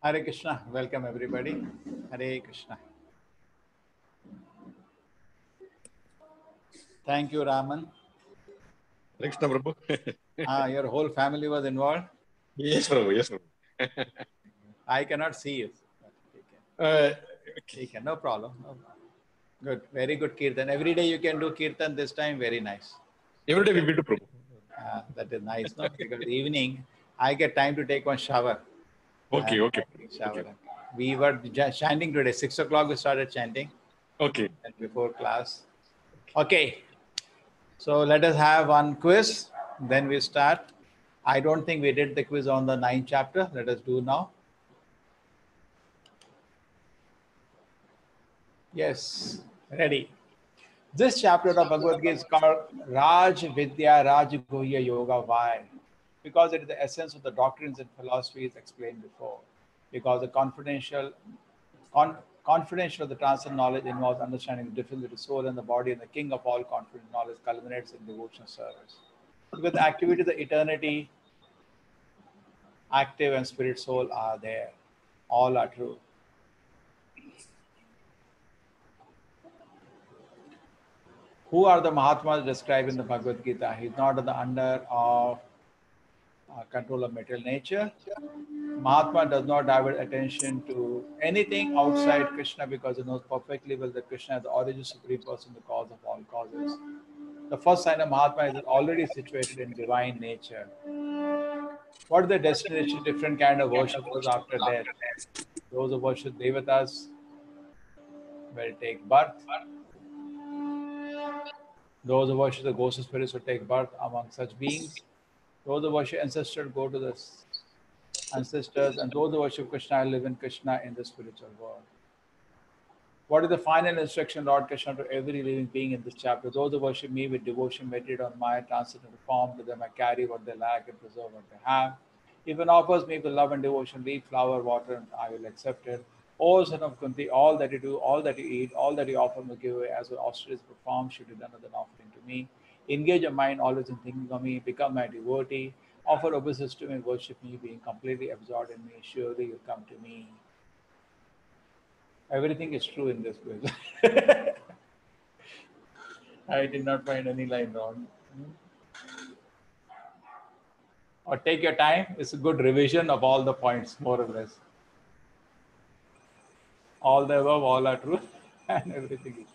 Hare Krishna. Welcome everybody. Hare Krishna. Thank you, Raman. Krishna Prabhu. Your whole family was involved? Yes, Prabhu. Yes, Prabhu. I cannot see you. Okay. No problem. No problem. Good. Very good Kirtan. Every day you can do Kirtan this time. Very nice. Every day we will do Prabhu. That is nice, no? Because evening I get time to take one shower. Okay, okay. Shower. Okay. We were chanting today. 6 o'clock we started chanting. Okay. And before class. Okay. So let us have one quiz. Then we start. I don't think we did the quiz on the 9th chapter. Let us do now. Yes. Ready. This chapter of Bhagavad Gita is called Raj Vidya Raj Guhya Yoga. Why? Because it is the essence of the doctrines and philosophies explained before. Because the confidential of the transcendent knowledge involves understanding the difference between the soul and the body, and the king of all confident knowledge culminates in devotional service. Because the activity of the eternity, active and spirit soul are there. All are true. Who are the Mahatmas described in the Bhagavad Gita? He is not under of control of material nature. Mahatma does not divert attention to anything outside Krishna because he knows perfectly well that Krishna is the origin, supreme person, the cause of all causes. The first sign of Mahatma is already situated in divine nature. What is the destination? Different kind of worshippers after death. Those who worship Devatas will take birth. Those who worship the ghost spirits will take birth among such beings. Those who worship ancestors go to the ancestors, and those who worship Krishna live in Krishna in the spiritual world. What is the final instruction, Lord Krishna, to every living being in this chapter? Those who worship me with devotion, meditate on my transcendental form, to them I carry what they lack and preserve what they have. If one offers me with love and devotion, leaf, flower, water, I will accept it. O son of Kunti, all that you do, all that you eat, all that you offer me give away, as an ostrich perform should be done as an offering to me. Engage your mind always in thinking of me, become my devotee, offer obeisance to me, worship me, being completely absorbed in me, surely you come to me. Everything is true in this quiz. I did not find any line wrong. Or take your time. It's a good revision of all the points, more or less. All the above, all are true, and everything is true.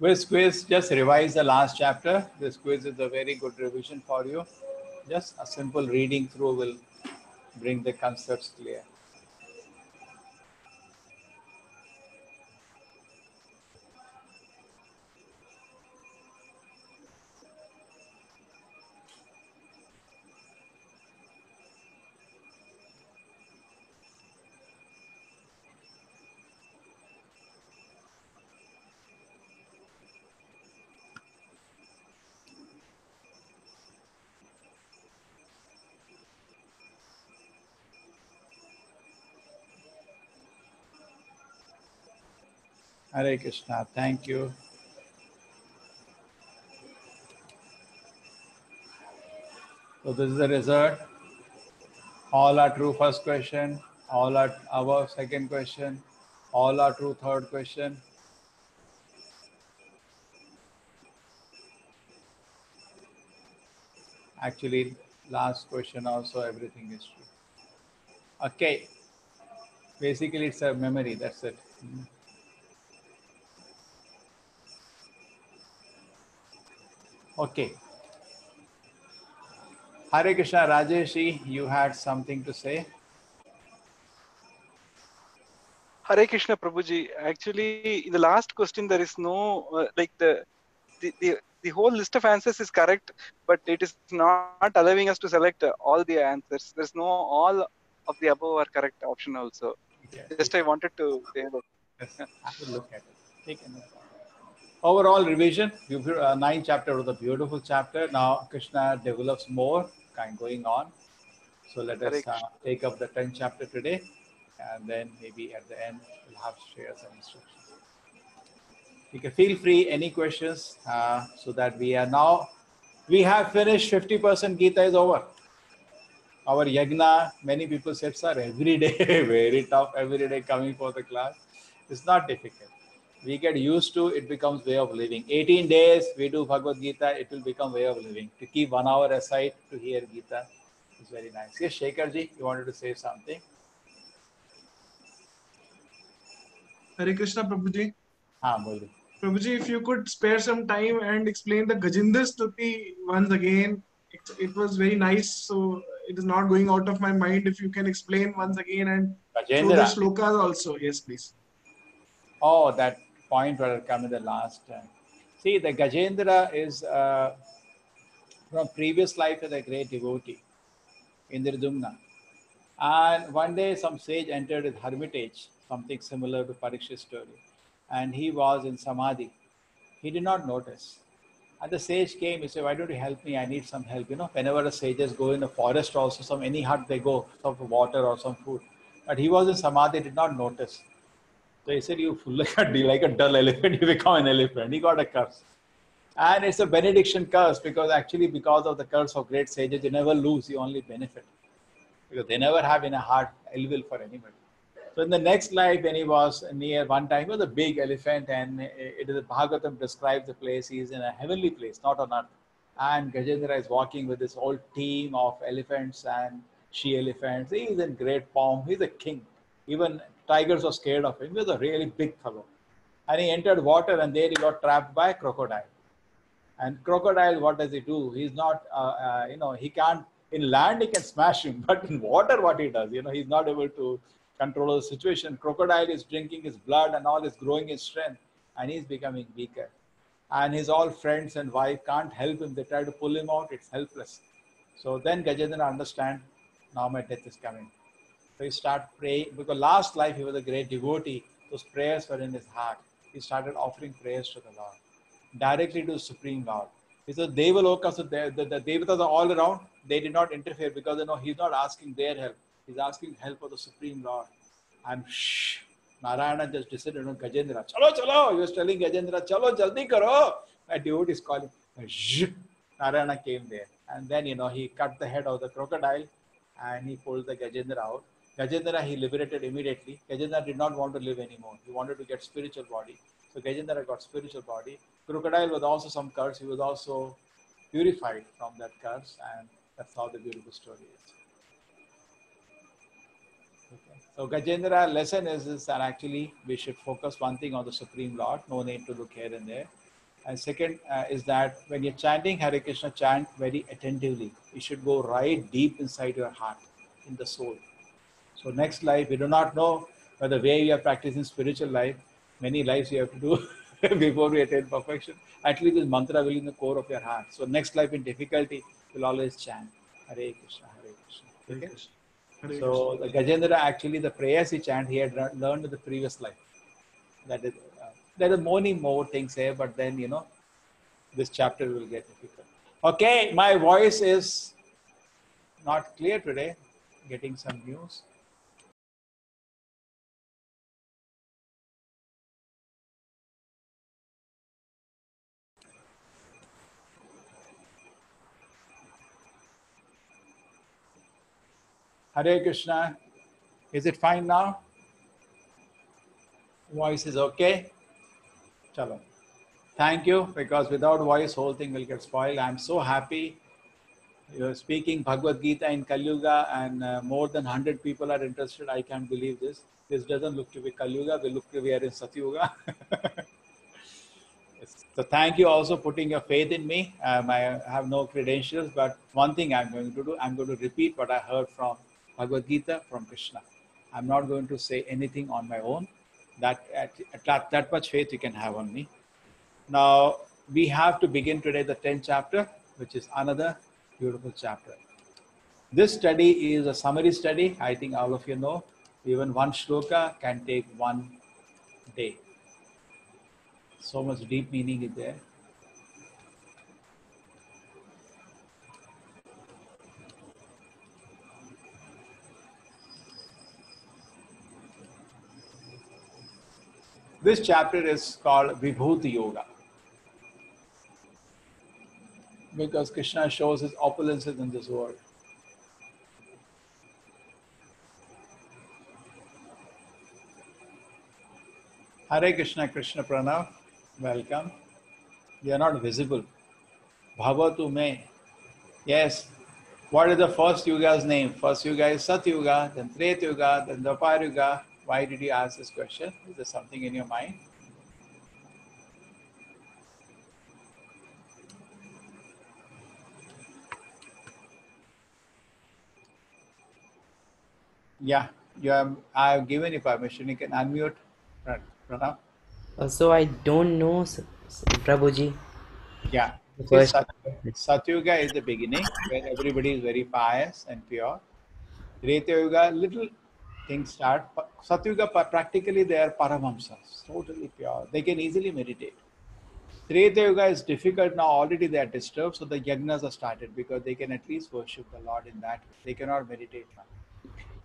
This quiz, just revise the last chapter. This quiz is a very good revision for you. Just a simple reading through will bring the concepts clear. Hare Krishna. Thank you. So this is the result. All are true first question. All are above second question. All are true third question. Actually, last question also everything is true. Okay. Basically, it's a memory. That's it. Okay. Hare Krishna, Rajeshi, you had something to say? Hare Krishna Prabhuji. Actually, in the last question, there is no like the whole list of answers is correct, but it is not allowing us to select all the answers. There's no all of the above are correct option also. Yes. Just I wanted to say that. Yes. Have a look at it. Take a note. Overall revision, ninth chapter was a beautiful chapter. Now Krishna develops more kind going on. So let Hare us Krishna. take up the 10th chapter today, and then maybe at the end we'll have to share some instructions. You can feel free any questions so that we have finished 50% Gita is over. Our yagna, many people said, sir, every day, very tough, every day coming for the class. It's not difficult. We get used to it, becomes way of living. 18 days we do Bhagavad Gita, it will become way of living. To keep 1 hour aside to hear Gita is very nice. Yes, Shekharji, you wanted to say something? Hare Krishna Prabhuji. हाँ बोलिए. Prabhuji, if you could spare some time and explain the Gajendra Stuti once again, it was very nice. So it is not going out of my mind. If you can explain once again and through the Gajendra. shlokas also. Yes, please. Oh, that point where I come in the last time. See, the Gajendra is from previous life as a great devotee in Indradumna. And one day some sage entered his hermitage, something similar to Parikshit's story. And he was in Samadhi. He did not notice. And the sage came, he said, why don't you help me? I need some help. You know, whenever the sages go in the forest also, any hut they go, some water or some food. But he was in Samadhi, did not notice. So he said, you fool, like a dull elephant, you become an elephant. He got a curse. And it's a benediction curse because actually because of the curse of great sages, you never lose, you only benefit. Because they never have in a heart ill will for anybody. So in the next life, when he was near one time, he was a big elephant, and it is Bhagavatam describes the place. He is in a heavenly place, not on earth. And Gajendra is walking with this whole team of elephants and she elephants. He is in great form. He's a king. Even tigers are scared of him. He was a really big fellow. And he entered water, and there he got trapped by a crocodile. And crocodile, what does he do? He's not, he can't, in land he can smash him, but in water what he does, he's not able to control the situation. Crocodile is drinking his blood and all is growing his strength, and he's becoming weaker. And his all friends and wife can't help him. They try to pull him out, it's helpless. So then Gajendra understand, now my death is coming. So he started praying, because last life he was a great devotee. Those prayers were in his heart. He started offering prayers to the Lord, directly to the Supreme Lord. He said, Devaloka, so the Devatas are all around. They did not interfere because he's not asking their help. He's asking help of the Supreme Lord. And Narayana just decided on Gajendra. Chalo, chalo. He was telling Gajendra, chalo, jaldi karo. A devotee is calling. Narayana came there. And then, he cut the head of the crocodile and he pulled the Gajendra out. Gajendra he liberated immediately. Gajendra did not want to live anymore. He wanted to get spiritual body. So Gajendra got spiritual body. Crocodile was also some curse. He was also purified from that curse, and that's how the beautiful story is. Okay. So Gajendra lesson is that actually we should focus one thing on the Supreme Lord. No need to look here and there. And second is that when you're chanting Hare Krishna, chant very attentively. You should go right deep inside your heart, in the soul. So next life, we do not know whether way we are practicing spiritual life, many lives you have to do before we attain perfection. At least this mantra will be in the core of your heart. So next life in difficulty, you'll always chant Hare Krishna, Hare Krishna. Hare Okay? Krishna. Hare So the Gajendra actually the prayers he chant he had learned in the previous life. That is, there are many more things here, but then this chapter will get difficult. Okay, my voice is not clear today. Getting some news. Hare Krishna. Is it fine now? Voice is okay? Chalo. Thank you, because without voice, whole thing will get spoiled. I'm so happy. You're speaking Bhagavad Gita in Kali Yuga, and more than 100 people are interested. I can't believe this. This doesn't look to be Kali Yuga. We are in Satyuga. So thank you also putting your faith in me. I have no credentials, but one thing I'm going to do, I'm going to repeat what I heard from Bhagavad Gita from Krishna. I'm not going to say anything on my own. That much faith you can have on me. Now, we have to begin today the 10th chapter, which is another beautiful chapter. This study is a summary study. I think all of you know. Even one shloka can take 1 day. So much deep meaning is there. This chapter is called Vibhuti Yoga, because Krishna shows his opulences in this world. Hare Krishna, Krishna Pranav, welcome. You are not visible. Bhavatu me. Yes. What is the first yuga's name? First yuga is Sat Yuga, then Treta Yuga, then Dwapar Yuga. Why did you ask this question? Is there something in your mind? Yeah, I have given you permission. You can unmute, Pranav. So I don't know, Prabhuji. Yeah. The See, first. Satyuga is the beginning, where everybody is very pious and pure. Treta Yuga, little things start. Satyuga, practically they are Paramhamsas, totally pure. They can easily meditate. Treta Yuga is difficult now, already they are disturbed, so the yagnas are started because they can at least worship the Lord in that way. They cannot meditate now.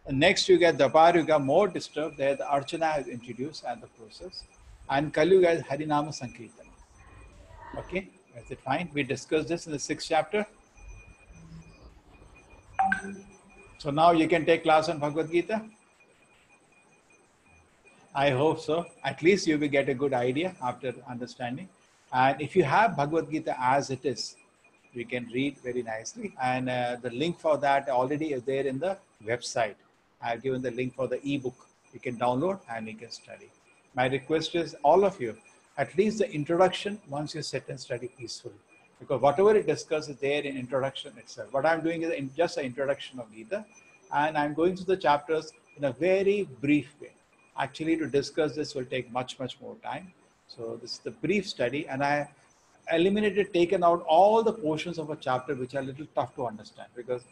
And next you get Dwapar Yuga, more disturbed, there the Archana is introduced and the process. And Kali Yuga is Harinama Sankirtana. Okay, is it fine? We discussed this in the 6th chapter. So now you can take class on Bhagavad Gita. I hope so. At least you will get a good idea after understanding. And if you have Bhagavad Gita as it is, you can read very nicely. And the link for that already is there in the website. I have given the link for the ebook. You can download and you can study. My request is all of you, at least the introduction, once you sit and study peacefully. Because whatever it discusses is there in introduction itself. What I'm doing is just an introduction of Gita. And I'm going through the chapters in a very brief way. Actually, to discuss this will take much, much more time. So this is the brief study. And I taken out all the portions of a chapter which are a little tough to understand because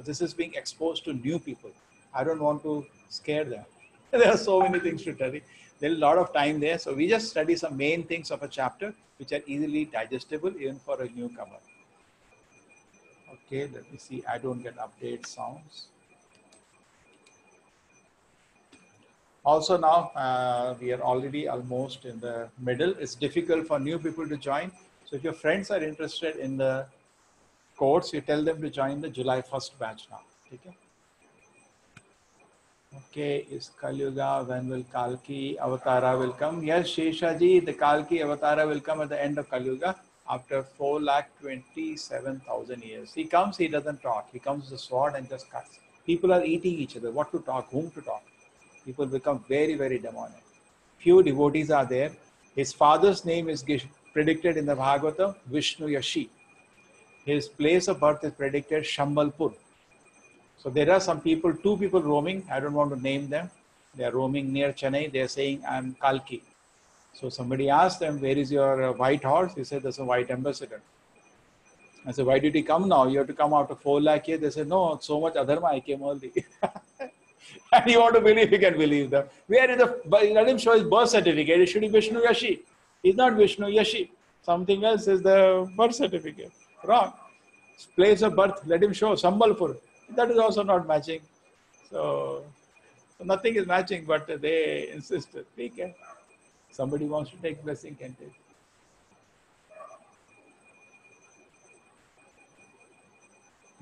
this is being exposed to new people. I don't want to scare them. There are so many things to study. There's a lot of time there. So we just study some main things of a chapter which are easily digestible even for a newcomer. Okay, let me see. I don't get update sounds. Also now, we are already almost in the middle. It's difficult for new people to join. So if your friends are interested in the course, you tell them to join the July 1st batch now. Okay? Okay, is Kali Yuga, when will Kalki Avatara will come? Yes, Sheshaji, the Kalki Avatara will come at the end of Kali Yuga after 4,27,000 years. He comes, he doesn't talk. He comes with a sword and just cuts. People are eating each other. What to talk, whom to talk? People become very, very demonic. Few devotees are there. His father's name is predicted in the Bhagavatam, Vishnu Yashi. His place of birth is predicted Shambalpur. So there are some people, 2 people roaming. I don't want to name them. They are roaming near Chennai. They are saying, I'm Kalki. So somebody asked them, where is your white horse? He said, there's a white ambassador. I said, why did he come now? You have to come after 4 lakh years. They said, no, so much adharma, I came early. And you want to believe, you can believe them. Where is let him show his birth certificate. It should be Vishnu Yashi. He's not Vishnu Yashi. Something else is the birth certificate. Wrong. Place of birth, let him show Sambalpur. That is also not matching. So nothing is matching, but they insisted. Okay. Somebody wants to take blessing, can take.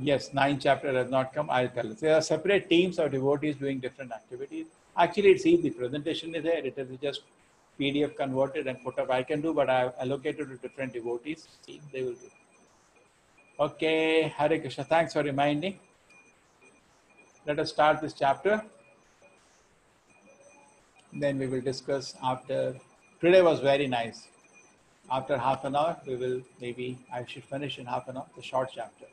Yes, 9th chapter has not come. I'll tell you. There are separate teams of devotees doing different activities. Actually, it's easy. Presentation is there. It is just PDF converted and put up. I can do, but I've allocated to different devotees. They will do. Okay, Hare Krishna. Thanks for reminding. Let us start this chapter. Then we will discuss after. Today was very nice. After half an hour, we will I should finish in half an hour, the short chapter.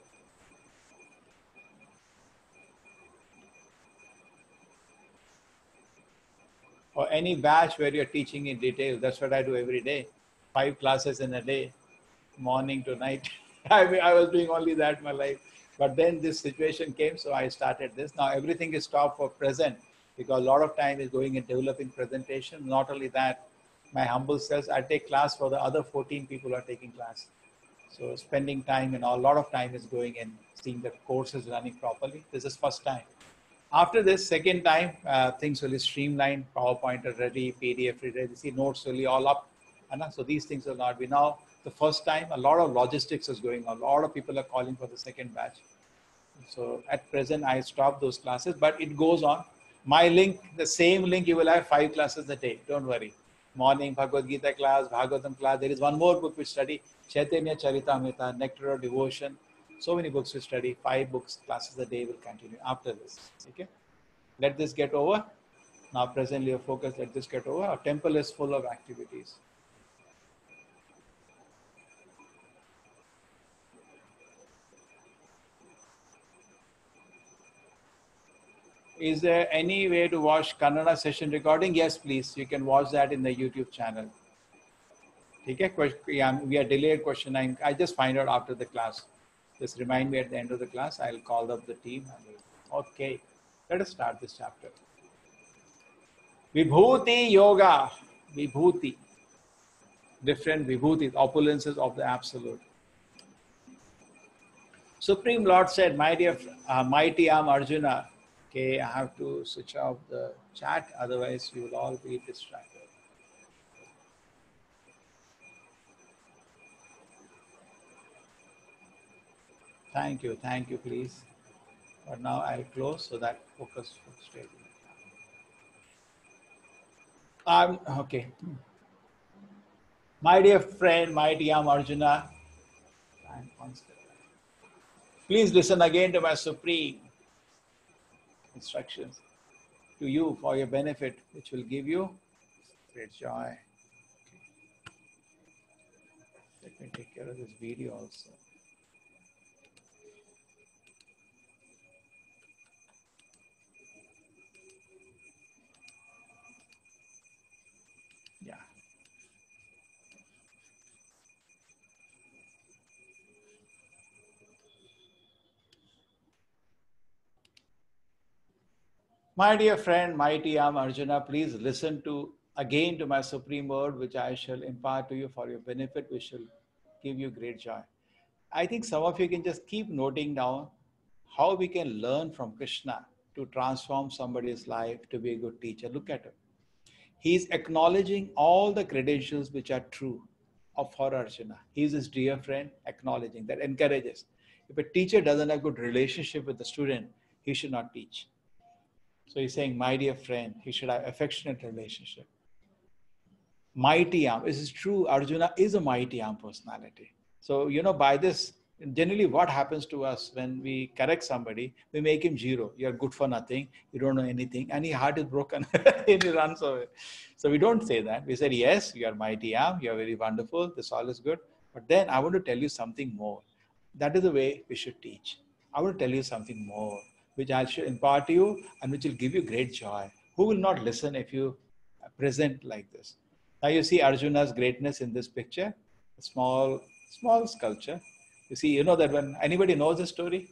Or any batch where you're teaching in detail. That's what I do every day. 5 classes in a day, morning to night. I was doing only that in my life. But then this situation came, so I started this. Now everything is stopped for present because a lot of time is going in developing presentation. Not only that, my humble self, I take class for the other 14 people who are taking class. So spending time and a lot of time is going in seeing the course is running properly. This is first time. After this, second time, things will be streamlined, PowerPoint are ready, PDF ready, see notes will be all up. So these things will not be. Now, the first time, a lot of logistics is going on. A lot of people are calling for the second batch. So at present, I stopped those classes, but it goes on. My link, the same link, you will have 5 classes a day. Don't worry. Morning, Bhagavad Gita class, Bhagavatam class. There is one more book we study, Chaitanya Charitamrita, Nectar of Devotion. So many books to study, 5 books, classes a day will continue after this. Okay, let this get over. Now presently your focus, let this get over. Our temple is full of activities. Is there any way to watch Kannada session recording? Yes, please. You can watch that in the YouTube channel. Okay, we are delayed question 9. I just find out after the class. Just remind me at the end of the class. I'll call up the team. Okay, let us start this chapter. Vibhuti Yoga. Vibhuti. Different vibhutis, opulences of the Absolute. Supreme Lord said, my dear, mighty Am Arjuna. Okay, I have to switch off the chat. Otherwise, you will all be distracted. Thank you, please. But now I'll close so that focus will stay. Okay. My dear friend, mighty Am Arjuna, please listen again to my supreme instructions to you for your benefit, which will give you great joy. Okay. Let me take care of this video also. Yeah. My dear friend, mighty Am Arjuna, please listen again to my supreme word, which I shall impart to you for your benefit, which shall give you great joy. I think some of you can just keep noting down how we can learn from Krishna to transform somebody's life to be a good teacher. Look at him. He's acknowledging all the credentials which are true for Arjuna. He's his dear friend, acknowledging that encourages. If a teacher doesn't have good relationship with the student, he should not teach. So he's saying, my dear friend, he should have affectionate relationship. Mighty Am. This is true. Arjuna is a mighty Am personality. So, by this, generally what happens to us when we correct somebody, we make him zero. You're good for nothing. You don't know anything. And his heart is broken and he runs away. So we don't say that. We said, yes, you are mighty Am. You are very wonderful. This all is good. But then I want to tell you something more. That is the way we should teach. I want to tell you something more, which I shall impart to you and which will give you great joy. Who will not listen if you present like this? Now you see Arjuna's greatness in this picture, a small sculpture. You see, that when anybody knows the story?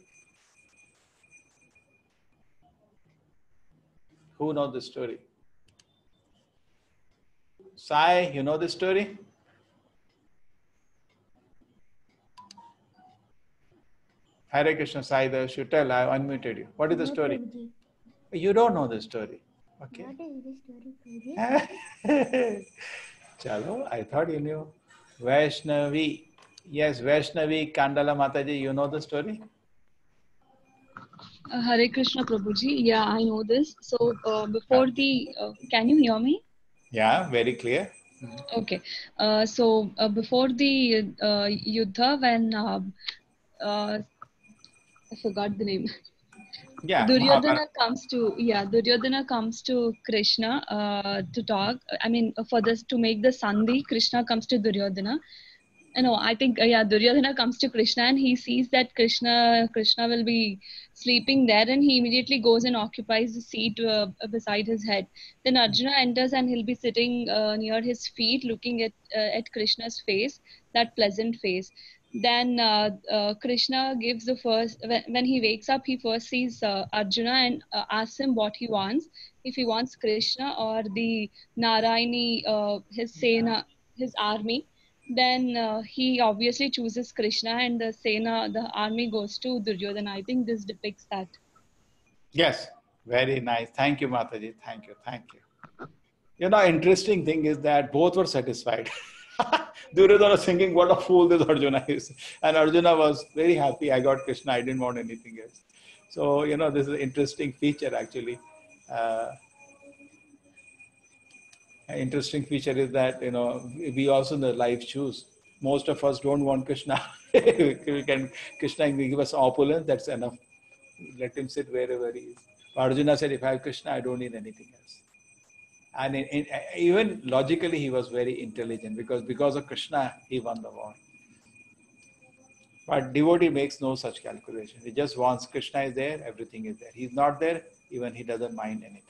Who knows the story? Sai, you know the story? Hare Krishna, Sai, should tell, I unmuted you. What is the story? Prabhuji. You don't know the story. Okay. What is the story, Prabhuji? Chalo, I thought you knew. Vaishnavi. Yes, Vaishnavi, Kandala Mataji, you know the story? Hare Krishna Prabhuji. Yeah, I know this. So before the, can you hear me? Yeah, very clear. Okay. So before the Yuddha, when I forgot the name. Yeah, Mahabharata. Duryodhana comes to Krishna to talk. I mean, for this to make the Sandhi, Krishna comes to Duryodhana. No, I think Duryodhana comes to Krishna and he sees that Krishna will be sleeping there, and he immediately goes and occupies the seat beside his head. Then Arjuna enters and he'll be sitting near his feet, looking at Krishna's face, that pleasant face. Then Krishna gives the first when he wakes up, he first sees Arjuna and asks him what he wants. If he wants Krishna or the Narayani, his Sena, his army, then he obviously chooses Krishna, and the Sena, the army, goes to Duryodhana. I think this depicts that. Yes, very nice. Thank you, Mataji. Thank you. Thank you. You know, interesting thing is that both were satisfied. Duryodhana was thinking, what a fool this Arjuna is. And Arjuna was very happy. I got Krishna. I didn't want anything else. So, you know, this is an interesting feature actually. An interesting feature is that, you know, we also in the life choose. Most of us don't want Krishna. Krishna can give us opulence, that's enough. Let him sit wherever he is. Arjuna said, if I have Krishna, I don't need anything else. And even logically, he was very intelligent because of Krishna, he won the war. But devotee makes no such calculation. He just wants Krishna is there, everything is there. He's not there, even he doesn't mind anything.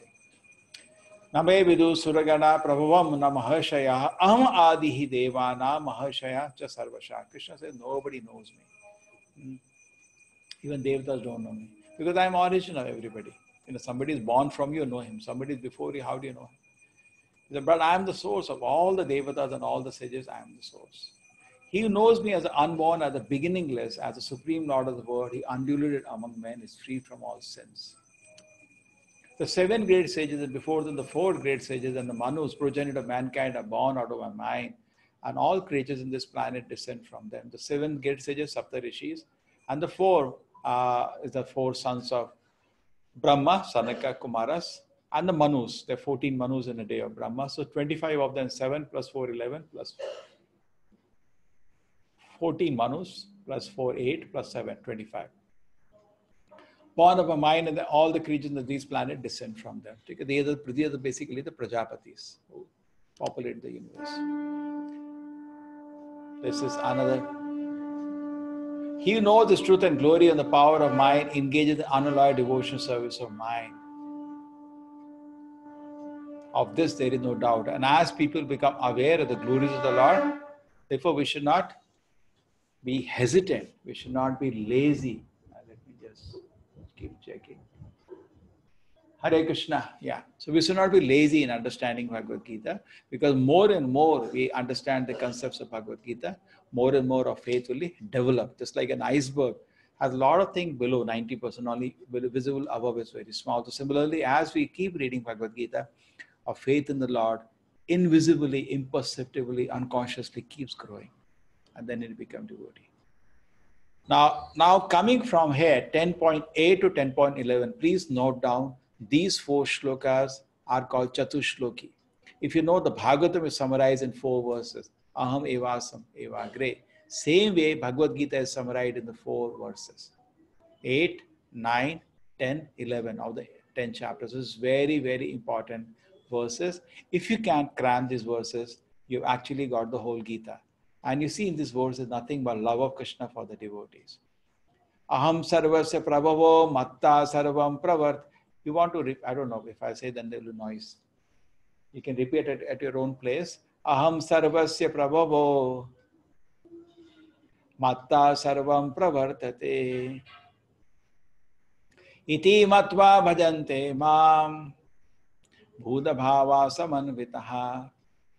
Name vidu suragana prabhavam namahashaya aham adihi devana mahashaya cha sarvasha. Krishna says, nobody knows me. Even devatas don't know me. Because I'm origin of everybody. You know, somebody is born from you, know him. Somebody is before you, how do you know him? He said, but I am the source of all the devatas and all the sages. I am the source. He knows me as the unborn, as the beginningless, as the supreme Lord of the world. He undulated among men, is free from all sins. The 7 great sages, and before them the 4 great sages, and the Manus, progenitor of mankind, are born out of my mind. And all creatures in this planet descend from them. The 7 great sages, Sapta Rishis, and the 4 is the 4 sons of Brahma, Sanaka, Kumaras, and the Manus. There are 14 Manus in a day of Brahma. So 25 of them, 7 plus 4, 11, plus 14 Manus, plus 4, 8, plus 7, 25. Born of a mind, and all the creatures of these planets descend from them. They are basically the Prajapatis who populate the universe. This is another. He who knows this truth and glory and the power of mind engages in unalloyed devotion service of mind. Of this there is no doubt. And as people become aware of the glories of the Lord, therefore we should not be hesitant. We should not be lazy. Let me just keep checking. Hare Krishna. Yeah. So we should not be lazy in understanding Bhagavad Gita, because more and more we understand the concepts of Bhagavad Gita, more and more of faith will develop. Just like an iceberg has a lot of things below, 90% only visible, above is very small. So similarly, as we keep reading Bhagavad Gita, our faith in the Lord invisibly, imperceptibly, unconsciously keeps growing. And then it becomes devotee. Now coming from here, 10.8 to 10.11, please note down these 4 shlokas are called Chatushloki. If you know, the Bhagavatam is summarized in 4 verses. Aham evasam evagre. Same way, Bhagavad Gita is summarized in the 4 verses. 8, 9, 10, 11 of the 10 chapters. This is very, very important verses. If you can cram these verses, you've actually got the whole Gita. And you see in this verse is nothing but love of Krishna for the devotees. Aham sarvasya prabhavo matta sarvam pravart. You want to, I don't know, if I say then there will be noise. You can repeat it at your own place. Aham sarvasya prabhavo matta sarvam pravartate. Iti matva bhajante mam bhuda bhava samanvitaha.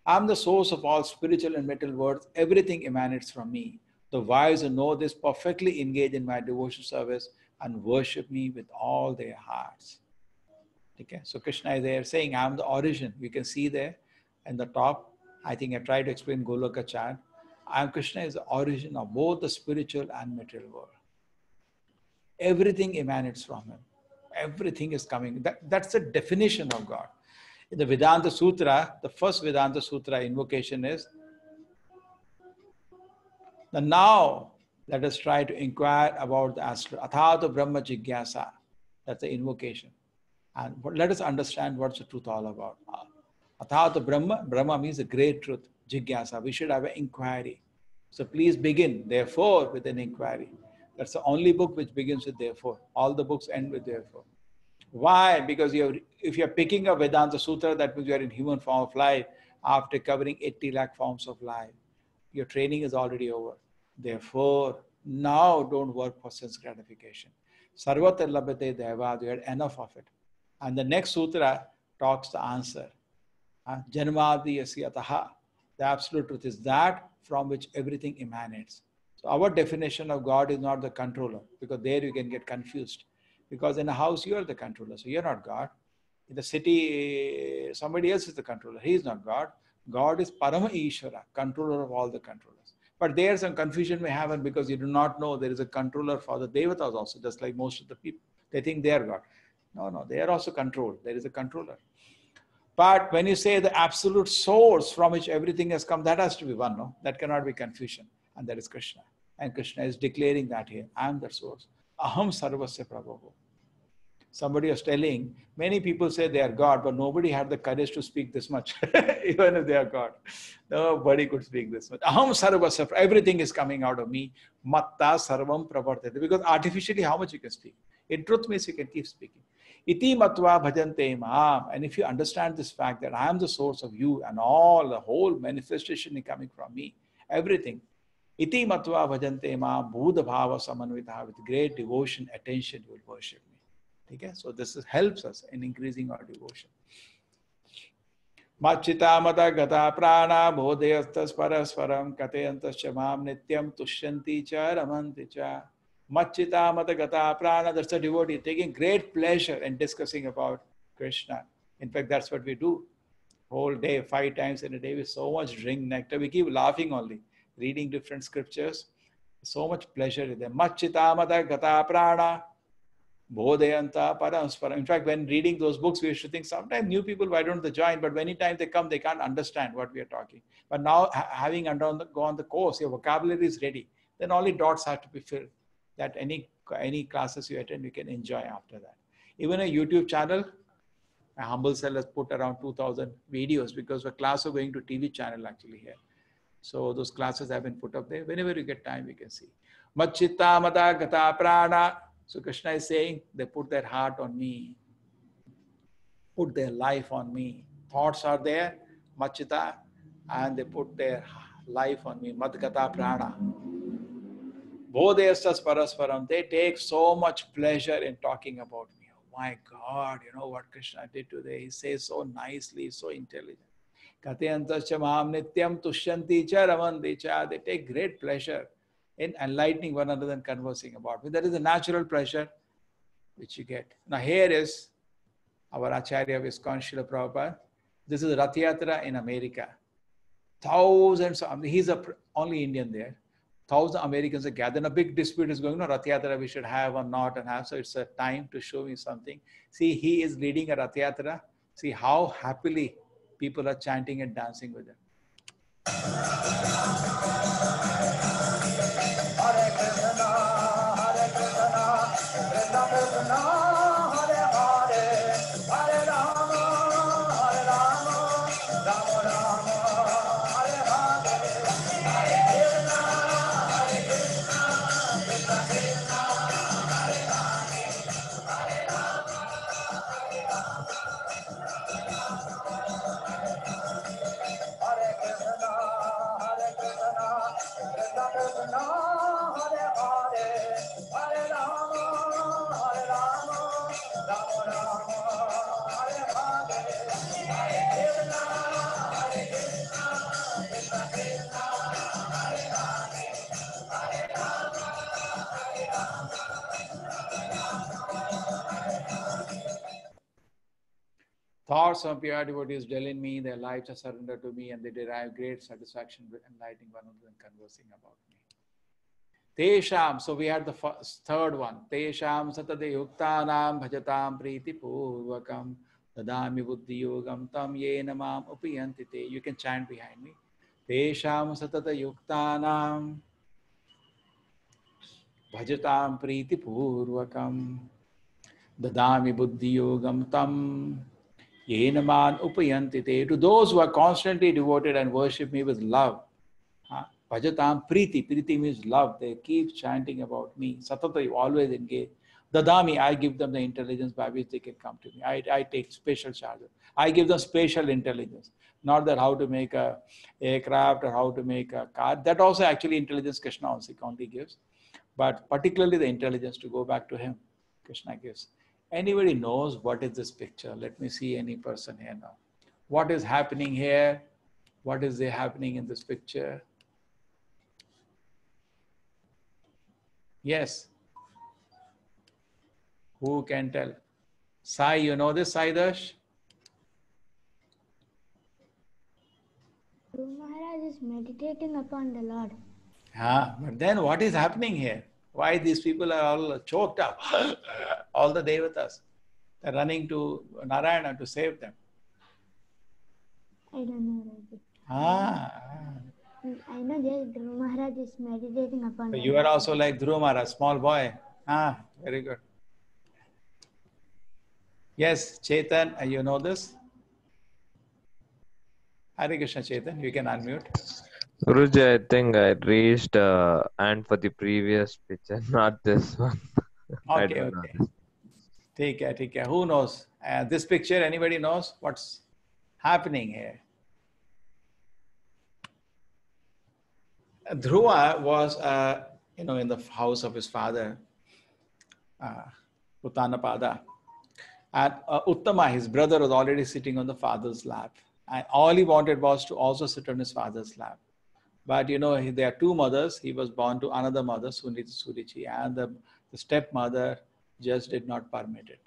I am the source of all spiritual and material words. Everything emanates from me. The wise who know this perfectly engage in my devotion service and worship me with all their hearts. Okay, so Krishna is there saying, I am the origin. You can see there in the top. I think I tried to explain Goloka chant. Krishna is the origin of both the spiritual and material world. Everything emanates from him. Everything is coming. That's the definition of God. In the Vedanta Sutra, the first Vedanta Sutra invocation is, the now let us try to inquire about the astral. Athato Brahma Jigyasa. That's the invocation. And let us understand what's the truth all about. Athato Brahma, Brahma means the great truth. Jigyasa, we should have an inquiry. So please begin, therefore, with an inquiry. That's the only book which begins with therefore. All the books end with therefore. Why? Because if you're picking up Vedanta Sutra, that means you're in human form of life after covering 80 lakh forms of life. Your training is already over. Therefore, now don't work for sense gratification. Sarvatra labhate deva, you had enough of it. And the next sutra talks the answer. Janmadi yasyataha. The absolute truth is that from which everything emanates. So our definition of God is not the controller, because there you can get confused. Because in a house, you are the controller, so you're not God. In the city, somebody else is the controller. He is not God. God is Parama Ishvara, controller of all the controllers. But there's some confusion may happen because you do not know there is a controller for the Devatas also, just like most of the people. They think they are God. No, they are also controlled. There is a controller. But when you say the absolute source from which everything has come, that has to be one, no? That cannot be confusion. And that is Krishna. And Krishna is declaring that here. I am the source. Aham sarvasya prabhu. Somebody was telling, many people say they are God, but nobody had the courage to speak this much, even if they are God. Nobody could speak this much. Aham sarvasya, everything is coming out of me. Matta sarvam pravartate. Because artificially, how much you can speak? In truth means you can keep speaking. Iti matva bhajante maam. And if you understand this fact that I am the source of you and all, the whole manifestation is coming from me, everything. Iti matva bhajante maam bhuda bhava samanvita. With great devotion, attention, you will worship me. Okay? So this helps us in increasing our devotion. Machita mata gata prana bodhayastas parasparam kateyantas chamam nityam tushyanti cha ramanti cha. Machita mata gata prana, that's a devotee taking great pleasure in discussing about Krishna. In fact, that's what we do. Whole day, 5 times in a day, with so much drink nectar. We keep laughing only, reading different scriptures. So much pleasure in them. Machita mata gata prana bodhayanta paramasparam. In fact, when reading those books, we used to think sometimes new people, why don't they join? But many times they come, they can't understand what we are talking. But now, having gone the course, your vocabulary is ready. Then only dots have to be filled. That any classes you attend, you can enjoy after that. Even a YouTube channel, a humble self has put around 2,000 videos because we're class are going to TV channel actually here. So those classes have been put up there. Whenever you get time, you can see. Machita mata gata prana. So Krishna is saying, they put their heart on me, put their life on me. Thoughts are there, machita, and they put their life on me, madgata prana. Bodhayastas parasparam. They take so much pleasure in talking about me. Oh my God, you know what Krishna did today? He says so nicely, so intelligent. Kateyantas chamam nityam tushyanti cha ramanti cha. They take great pleasure in enlightening one another and conversing about me. That is a natural pleasure which you get. Now here is our Acharya of ISKCON, Srila Prabhupada. This is Rath Yatra in America. Thousands, he's only Indian there. 1,000 Americans are gathered. A big dispute is going on. Rath Yatra we should have or not and have. So it's a time to show me something. See, he is leading a Rath Yatra. See how happily people are chanting and dancing with him. Hare Krishna, Hare Krishna, Krishna Krishna, Hare Hare, Hare Rama, Hare Rama, Rama Rama, Hare Hare, Hare Krishna, Hare Krishna, Krishna Krishna, Hare Hare, Hare Rama, Hare Rama, Hare Krishna, Hare Krishna, Krishna Krishna, Hare Hare, Hare Rama, Hare Rama, Rama Rama, Hare Hare, Hare Krishna, Hare Krishna, Krishna Krishna, Hare Hare, Hare Rama, Hare Rama, Thoughts of pure devotees dwell in me, their lives are surrendered to me, and they derive great satisfaction with enlightening one another and conversing about me. Tesham, so we had the third one. Tesham satade yuktanam bhajatam priti purvakam dadami buddhi yogam tam yena mam upiyanti te. You can chant behind me. Tesham satata yuktanam bhajatam priti purvakam dadami buddhi yogam tam yena man upayanti te. To those who are constantly devoted and worship me with love. Bhajatam priti. Priti means love. They keep chanting about me. Satata, you always engage. Dadami, I give them the intelligence by which they can come to me. I take special charge. I give them special intelligence. Not that how to make a aircraft or how to make a car. That also actually intelligence Krishna also only gives. But particularly the intelligence to go back to him, Krishna gives. Anybody knows what is this picture? Let me see any person here now. What is happening here? What is there happening in this picture? Yes. Who can tell? Sai, you know this, Sai Dash? Dhruva Maharaj is meditating upon the Lord. But then what is happening here? Why these people are all choked up? All the devatas. They're running to Narayana to save them. I don't know, Raji. I know just Dhruva Maharaj is meditating upon So the you Lord. are also like Dhruva Maharaj, small boy. Very good. Yes, Chetan, you know this? Hare Krishna, Chetan, you can unmute. Guruji, I think I reached and for the previous picture, not this one. I Okay, don't know okay. this. Take care. Who knows? This picture, anybody knows what's happening here? Dhruva was, in the house of his father, Uttanapada. And Uttama, his brother, was already sitting on the father's lap. And all he wanted was to also sit on his father's lap. But there are two mothers. He was born to another mother, Surichi, and the stepmother just did not permit it.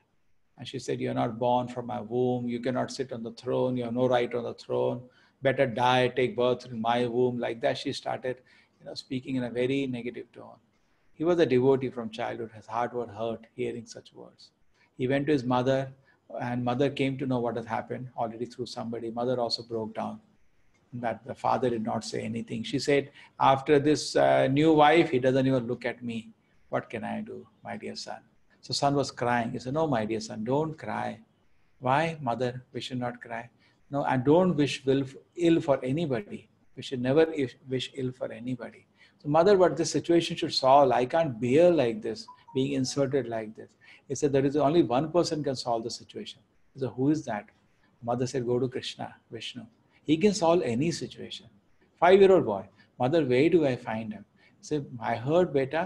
And she said, "You're not born from my womb. You cannot sit on the throne. You have no right on the throne. Better die, take birth in my womb." Like that, she started, speaking in a very negative tone. He was a devotee from childhood. His heart was hurt hearing such words. He went to his mother, and mother came to know what had happened already through somebody. Mother also broke down. That the father did not say anything. She said, "After this new wife, he doesn't even look at me. What can I do, my dear son?" So son was crying. He said, "No, my dear son, don't cry." "Why, mother? We should not cry." "No, and don't wish ill for anybody. We should never wish ill for anybody." So mother, but this situation should solve. I can't bear like this, being insulted like this. He said, "There is only one person can solve the situation." He said, "Who is that?" Mother said, "Go to Krishna, Vishnu. He can solve any situation." 5-year-old boy. "Mother, where do I find him?" He said, "I heard, beta,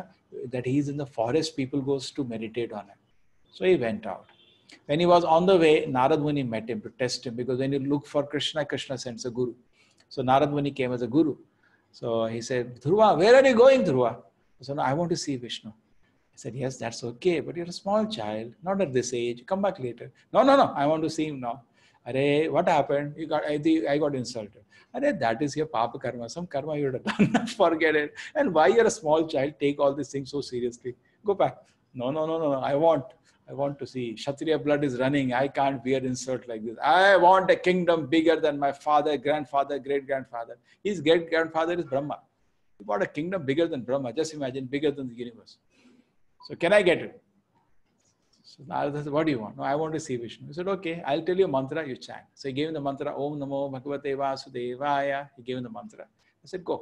that he's in the forest. People goes to meditate on him." So he went out. When he was on the way, Narad Muni met him to test him, because when you look for Krishna, Krishna sends a guru. So Narad Muni came as a guru. So he said, "Dhruva, where are you going, Dhruva?" He said, "No, I want to see Vishnu." He said, "Yes, that's okay, but you're a small child, not at this age. Come back later." No, I want to see him now." "Arey, what happened? I got insulted." "Arey, that is your papa karma. Some karma you would have done. Forget it. And why you're a small child, take all these things so seriously. Go back." No. I want to see. Kshatriya blood is running. I can't bear insult like this. I want a kingdom bigger than my father, grandfather, great-grandfather. His great-grandfather is Brahma. He bought a kingdom bigger than Brahma. Just imagine, bigger than the universe. So can I get it? So Narada said, "What do you want?" "No, I want to see Vishnu." He said, "Okay, I'll tell you a mantra, you chant." So he gave him the mantra, "Om Namo Bhagavate Vasudevaya." He gave him the mantra. I said, "Go."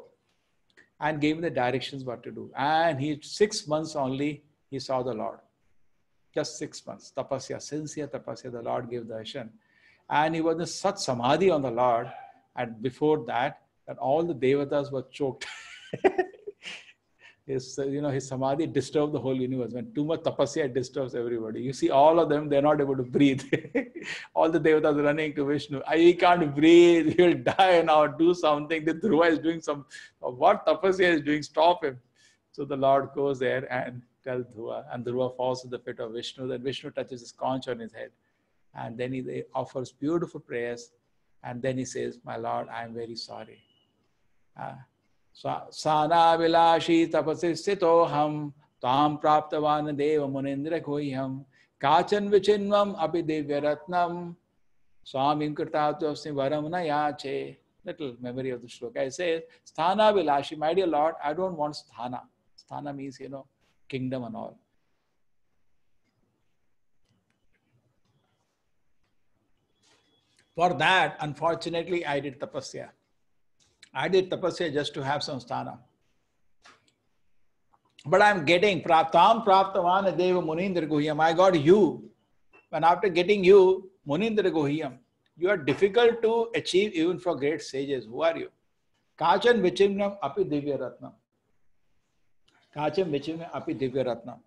And gave him the directions what to do. And 6 months only, he saw the Lord. Just 6 months. Tapasya, sincere tapasya, the Lord gave darshan. And he was in such samadhi on the Lord. And before that all the devatas were choked. His samadhi disturbed the whole universe. When too much tapasya, it disturbs everybody. You see all of them, they're not able to breathe. All the devatas running to Vishnu. "I can't breathe. He'll die now. Do something." The Dhruva is doing what tapasya is doing. Stop him. So the Lord goes there and tells Dhruva. And Dhruva falls to the feet of Vishnu. Then Vishnu touches his conch on his head. And then he offers beautiful prayers. And then he says, "My Lord, I am very sorry. Sana vilashi tapasi sitoham tam praptavan deva munindra guhyam kachan vichinvam api divyaratnam swamim kritatvasni varam na yache. Little memory of the shloka. I say, sthana vilashi, my dear Lord, I don't want sthana. Sthana means, kingdom and all. For that, unfortunately, I did tapasya. I did tapasya just to have some sthana. But I'm getting praptam praptavan deva munindra guhyam. I got you. And after getting you, munindra guhyam, you are difficult to achieve even for great sages. Who are you? Kachan vichimnam api divya ratnam. Kachan vichimnam api divya ratnam.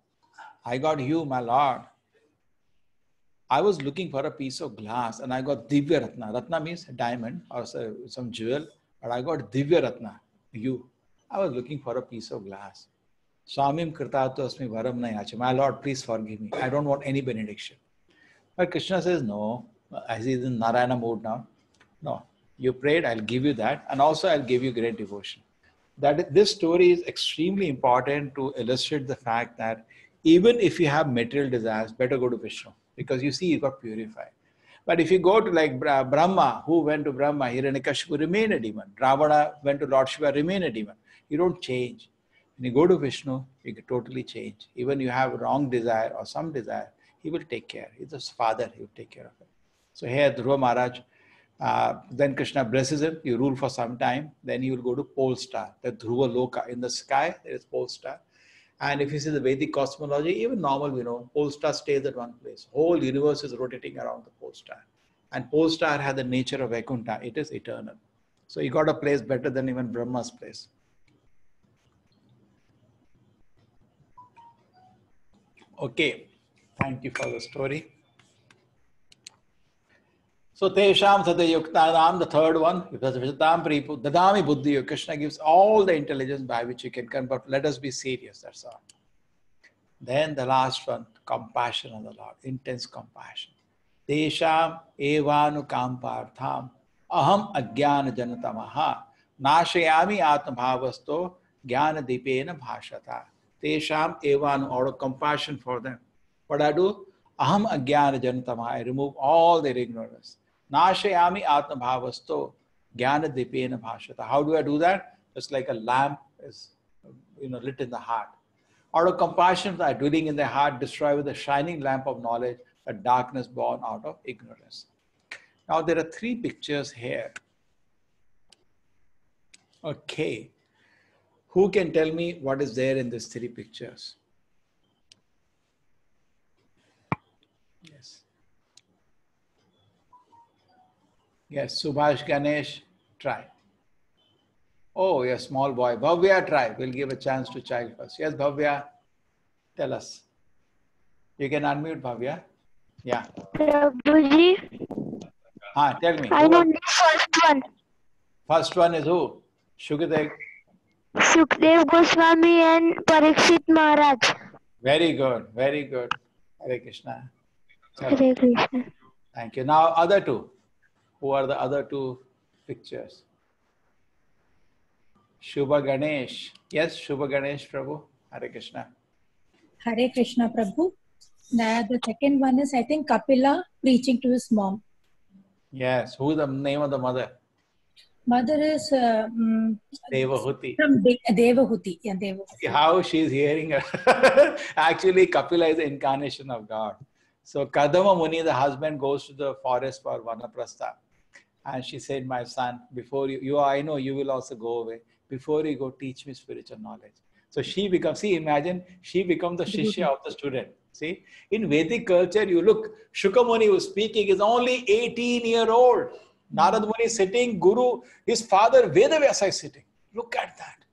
I got you, my Lord. I was looking for a piece of glass and I got divya ratna. Ratna means diamond or some jewel. But I got divya ratna, you. I was looking for a piece of glass. Swamim kritato asmi varam na yache. My Lord, please forgive me. I don't want any benediction. But Krishna says, no, as he's in Narayana mood now. No, you prayed, I'll give you that. And also I'll give you great devotion. This story is extremely important to illustrate the fact that even if you have material desires, better go to Vishnu. Because you see, you got purified. But if you go to like Brahma, who went to Brahma, Hiranyakashipu remained a demon. Ravana went to Lord Shiva, remain a demon. You don't change. When you go to Vishnu, you can totally change. Even you have wrong desire or some desire, he will take care. He's his father, he will take care of it. So here, Dhruva Maharaj, then Krishna blesses him, you rule for some time, then he will go to pole star, the Dhruva Loka. In the sky, there is pole star. And if you see the Vedic cosmology, even normal, pole star stays at one place. Whole universe is rotating around the pole star. And pole star has the nature of Vaikuntha. It is eternal. So he got a place better than even Brahma's place. Okay. Thank you for the story. So Tesham Sadayuktanam, the third one, Dadami Buddhi, Krishna gives all the intelligence by which you can come, but let us be serious, that's all. Then the last one, compassion of the Lord, intense compassion. Tesham evanu kampartham aham agyana janatamaha nashayami atmabhavasto jnana dipena bhashata. Tesham evanu, out of compassion for them. What I do? Aham agyana janatamaha, I remove all their ignorance. Nashayami atmabhavasto jnana dipena bhashata. How do I do that? Just like a lamp is lit in the heart. Out of compassion, I dwelling in the heart, destroy with the shining lamp of knowledge the darkness born out of ignorance. Now there are three pictures here. Okay. Who can tell me what is there in these three pictures? Yes. Yes, Subhash, Ganesh, try. Oh, yes, small boy. Bhavya, try. We'll give a chance to child first. Yes, Bhavya, tell us. You can unmute, Bhavya. Yeah. Prabhuji, Tell me. I know the first one. First one is who? Shukadev. Sukdev Goswami and Parikshit Maharaj. Very good. Very good. Hare Krishna. Chalo. Hare Krishna. Thank you. Now, other two. Who are the other two pictures? Shubha Ganesh. Yes, Shubha Ganesh, Prabhu. Hare Krishna. Hare Krishna, Prabhu. Now, the second one is, I think, Kapila preaching to his mom. Yes. Who is the name of the mother? Mother is Devahuti. from Devahuti. Yeah, Devahuti. See how she is hearing her. Actually, Kapila is the incarnation of God. So Kadama Muni, the husband, goes to the forest for Vanaprastha. And she said, my son, before I know you will also go away. Before you go, teach me spiritual knowledge. So she becomes, imagine, she becomes the Shishya of the student. See, in Vedic culture, you look, Shukamuni who is speaking is only 18-year-old. Narad Muni is sitting, Guru, his father Vedavyasa is sitting. Look at that.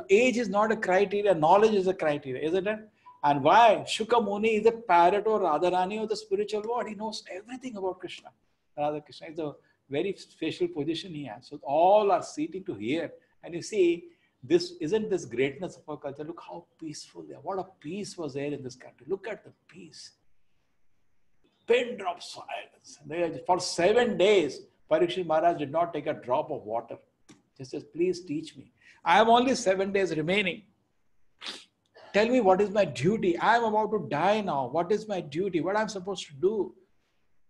Age is not a criteria, knowledge is a criteria, isn't it? And why? Shukamuni is a parrot or Radharani of the spiritual world. He knows everything about Krishna. Radha Krishna is a very special position he has. So all are seeking to hear. And you see, this isn't this greatness of our culture. Look how peaceful they are. What a peace was there in this country. Look at the peace. Pin drop silence. For 7 days, Parikshit Maharaj did not take a drop of water. He says, please teach me. I have only 7 days remaining. Tell me what is my duty. I am about to die now. What is my duty? What I'm supposed to do?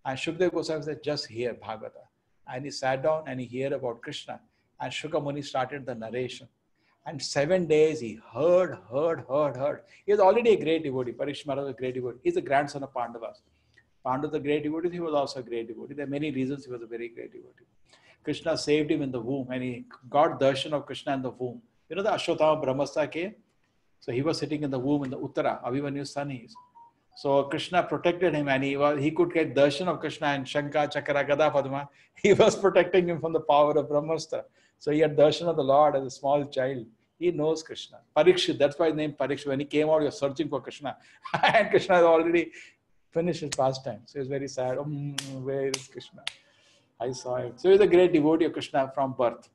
And Shukdev Goswami said, just hear Bhagavata. And he sat down and he heard about Krishna. And Shuka Muni started the narration. And 7 days he heard. He was already a great devotee. Parikshit Maharaj was a great devotee. He's the grandson of Pandavas. Pandavas, a great devotee. He was also a great devotee. There are many reasons he was a very great devotee. Krishna saved him in the womb, and he got darshan of Krishna in the womb. You know the Ashwatthama Brahmastra came? So he was sitting in the womb in the Uttara, Abhimanyu's son he is. So Krishna protected him, and he could get darshan of Krishna and Shankha, Chakra, Gada, Padma. He was protecting him from the power of Brahmastra. So he had darshan of the Lord as a small child. He knows Krishna. Parikshit, that's why his name Parikshit. When he came out, he was searching for Krishna. And Krishna had already finished his pastime. So he was very sad. Where is Krishna? I saw him. So he was a great devotee of Krishna from birth.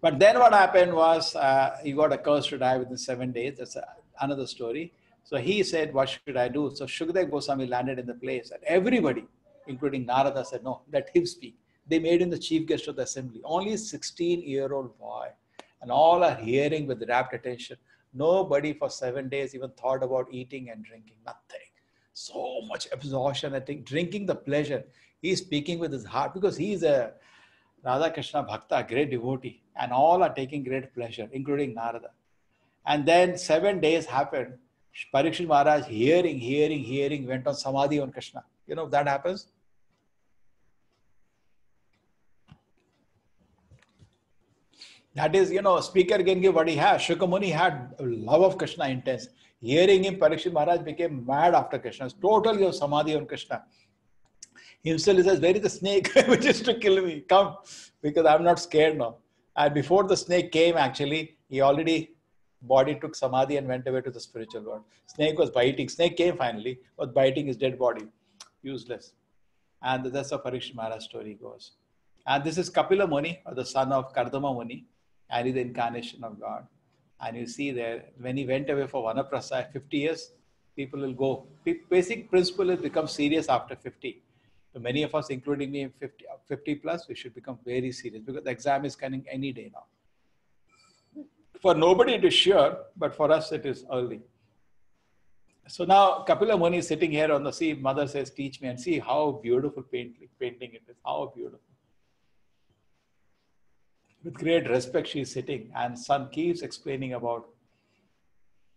But then what happened was he got accursed to die within 7 days. That's another story. So he said, what should I do? So Shukdev Goswami landed in the place. And everybody, including Narada, said, no, let him speak. They made him the chief guest of the assembly. Only a 16-year-old boy. And all are hearing with rapt attention. Nobody for 7 days even thought about eating and drinking. Nothing. So much absorption, I think, drinking the pleasure. He's speaking with his heart because he's a Radha Krishna Bhakta, great devotee. And all are taking great pleasure, including Narada. And then 7 days happened. Parikshit Maharaj hearing, went on Samadhi on Krishna. You know, that happens. That is, speaker can give what he has. Shuka Muni had love of Krishna intense. Hearing him, Parikshit Maharaj became mad after Krishna. Totally of Samadhi on Krishna. Himself he says, where is the snake which is to kill me? Come, because I'm not scared now. And before the snake came, actually, he already body took Samadhi and went away to the spiritual world. Snake was biting. Snake came finally, was biting his dead body. Useless. And that's how Parikshit Maharaj's story goes. And this is Kapila Muni, or the son of Kardama Muni, and he's the incarnation of God. And you see there, when he went away for Vanaprastha, 50 years, people will go. Basic principle is become serious after 50. So many of us, including me, 50 plus, we should become very serious because the exam is coming any day now. For nobody it is sure, but for us it is early. So now Kapila Muni is sitting here on the sea. Mother says, teach me, and see how beautiful painting it is. How beautiful. With great respect she is sitting, and son keeps explaining about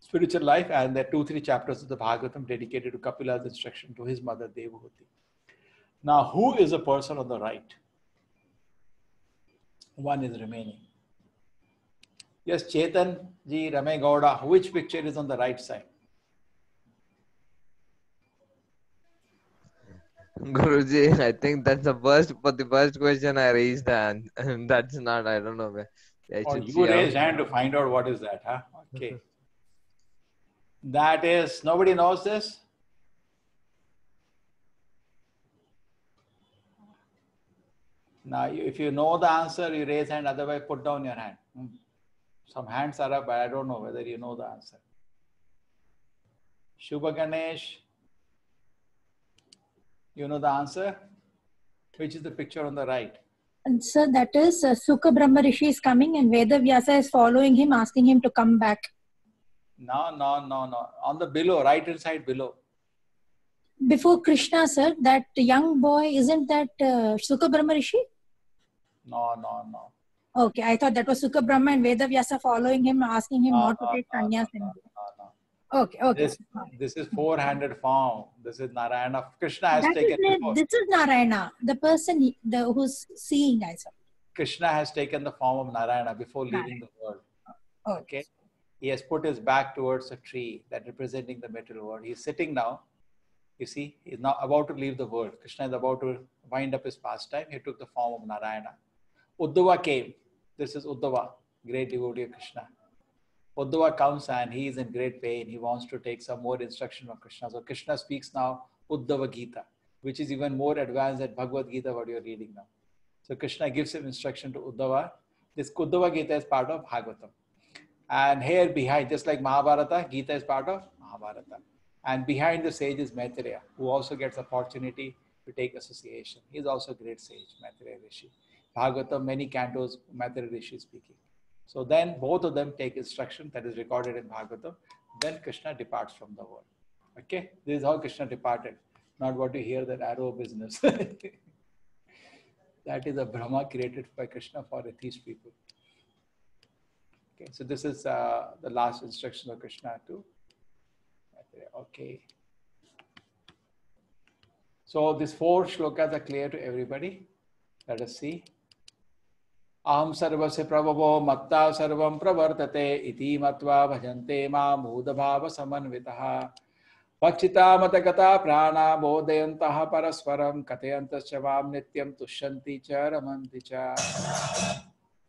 spiritual life, and there are 2-3 chapters of the Bhagavatam dedicated to Kapila's instruction to his mother Devahuti. Now, who is the person on the right? One is remaining. Yes, Chetan ji, Rame Gowda, which picture is on the right side? Guruji, I think that's the first question I raised, and that's not, I don't know where. I Or should you see raised hand to find out what is that, huh? Okay. That is, nobody knows this? Now, if you know the answer, you raise hand, otherwise put down your hand. Some hands are up, but I don't know whether you know the answer. Shubha Ganesh, you know the answer? Which is the picture on the right? And sir, that is Sukha Brahma Rishi is coming and Veda Vyasa is following him, asking him to come back. No. On the below, right hand side below. Before Krishna, sir, that young boy, isn't that Sukha Brahma Rishi? No. Okay, I thought that was Sukha Brahma and Veda Vyasa following him, asking him not to take sannyas. No. Okay. This is four-handed form. This is Narayana. Krishna has taken before. This is Narayana, the person who's seeing, I saw. Krishna has taken the form of Narayana before leaving the world. Okay. He has put his back towards a tree that representing the material world. He is sitting now. You see, he is now about to leave the world. Krishna is about to wind up his pastime. He took the form of Narayana. Uddhava came. This is Uddhava, great devotee of Krishna. Uddhava comes and he is in great pain. He wants to take some more instruction from Krishna. So Krishna speaks now Uddhava Gita, which is even more advanced than Bhagavad Gita, what you are reading now. So Krishna gives him instruction to Uddhava. This Uddhava Gita is part of Bhagavatam. And here behind, just like Mahabharata, Gita is part of Mahabharata. And behind the sage is Maitreya, who also gets opportunity to take association. He is also a great sage, Maitreya Rishi. Bhagavatam, many cantos, Maitreya Rishi speaking. So then both of them take instruction that is recorded in Bhagavatam. Then Krishna departs from the world. Okay, this is how Krishna departed, not what you hear that arrow business. That is a Brahma created by Krishna for atheist people. Okay, so this is the last instruction of Krishna to. Okay. So these 4 shlokas are clear to everybody. Let us see. Aham sarvasya prabhavo matta sarvam pravartate iti matva bhajante ma mudabhava samanvitaha Pachita matagata prana bodhayantaha paraswaram katayantascha vam nityam tushyanti cha ramanti cha